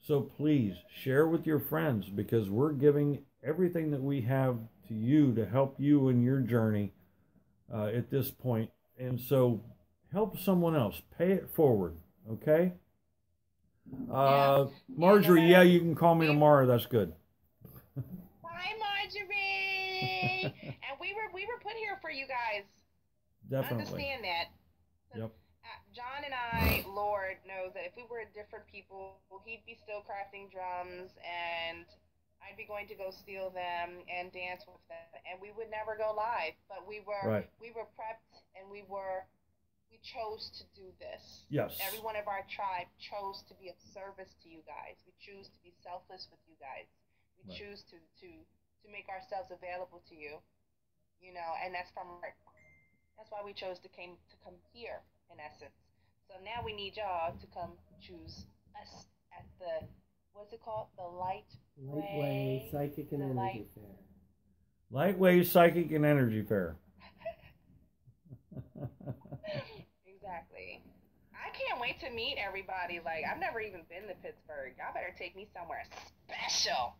So please share with your friends, because we're giving everything that we have to you to help you in your journey at this point. And so help someone else. Pay it forward. Okay? Marjorie, yeah, you can call me tomorrow. That's good. Hi, Marjorie. And we were put here for you guys. Definitely. Understand that. Yep. John and I, Lord knows that if we were different people, he'd be still crafting drums, and I'd be going to go steal them and dance with them, and we would never go live. But we were prepped, and we chose to do this. Yes. Every one of our tribe chose to be of service to you guys. We choose to be selfless with you guys. We choose to make ourselves available to you. You know, and that's from our. That's why we chose to come here, in essence. So now we need y'all to come choose us at the, what's it called? The Lightway Psychic and Energy Fair. Lightway Psychic and Energy Fair. Exactly. I can't wait to meet everybody. Like, I've never even been to Pittsburgh. Y'all better take me somewhere special.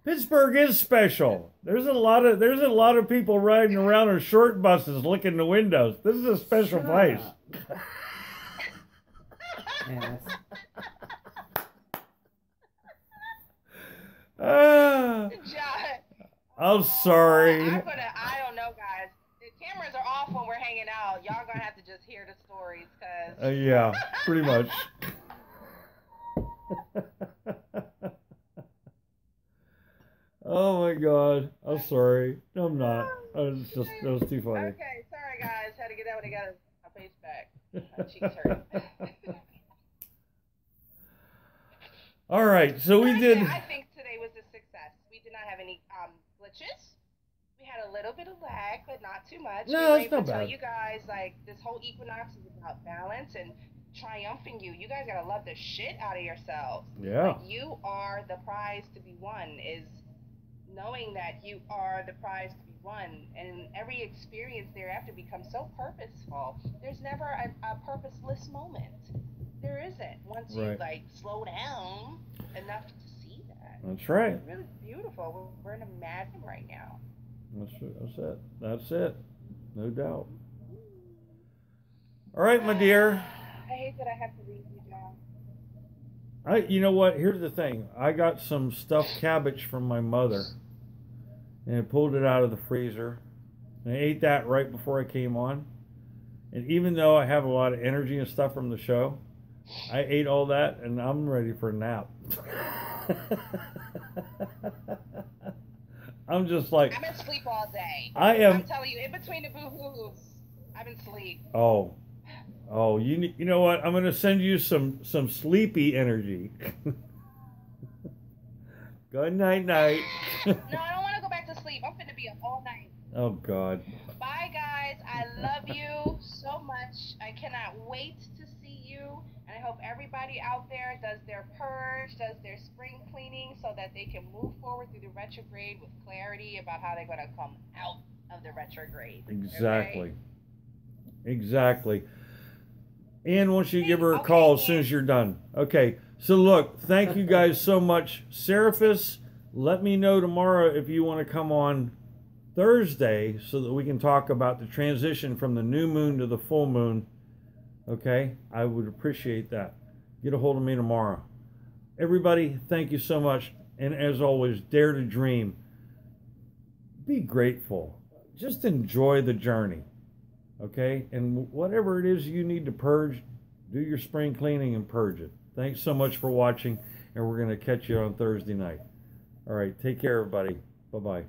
Pittsburgh is special. There's a lot of people riding around in short buses looking in the windows. This is a special place. Yes. I'm sorry. I don't know, guys. cameras are off when we're hanging out. Y'all gonna have to just hear the stories, cause. Yeah, pretty much. Oh my God, I'm sorry. No, I'm not. That was too funny. Okay, sorry guys, had to get that when I got my face back. My cheeks hurt. All right, so we did. I think today was a success. We did not have any glitches. We had a little bit of lag, but not too much. No, we it's were not able to tell bad. you guys, like, this whole equinox is about balance and triumphing you. You guys gotta love the shit out of yourselves. Yeah. Like, you are the prize to be won, is knowing that you are the prize to be won, and every experience thereafter becomes so purposeful. There's never a purposeless moment. There isn't. Once you like slow down enough to see that. That's right. It's really beautiful. We're in a madness right now. That's it. No doubt. All right, my dear. I hate that I have to leave you, John. You know what? Here's the thing. I got some stuffed cabbage from my mother, and I pulled it out of the freezer. And I ate that right before I came on. And even though I have a lot of energy and stuff from the show, I ate all that, and I'm ready for a nap. I'm just like, I'm in sleep all day. I'm telling you, in between the boo-hoos, I'm in sleep. Oh, you know what? I'm going to send you some sleepy energy. Good night. No, I don't want to go back to sleep. I'm going to be up all night. Oh, God. Bye, guys. I love you so much. I cannot wait to see you. And I hope everybody out there does their purge, does their spring cleaning, so that they can move forward through the retrograde with clarity about how they're going to come out of the retrograde. Exactly. Okay? Exactly. And once you give her a okay, call as soon as you're done. Okay. So look, thank you guys so much. Seraphis, let me know tomorrow if you want to come on Thursday so that we can talk about the transition from the new moon to the full moon. Okay? I would appreciate that. Get a hold of me tomorrow. Everybody, thank you so much. And as always, dare to dream. Be grateful. Just enjoy the journey. Okay? And whatever it is you need to purge, do your spring cleaning and purge it. Thanks so much for watching, and we're going to catch you on Thursday night. All right, take care, everybody. Bye-bye.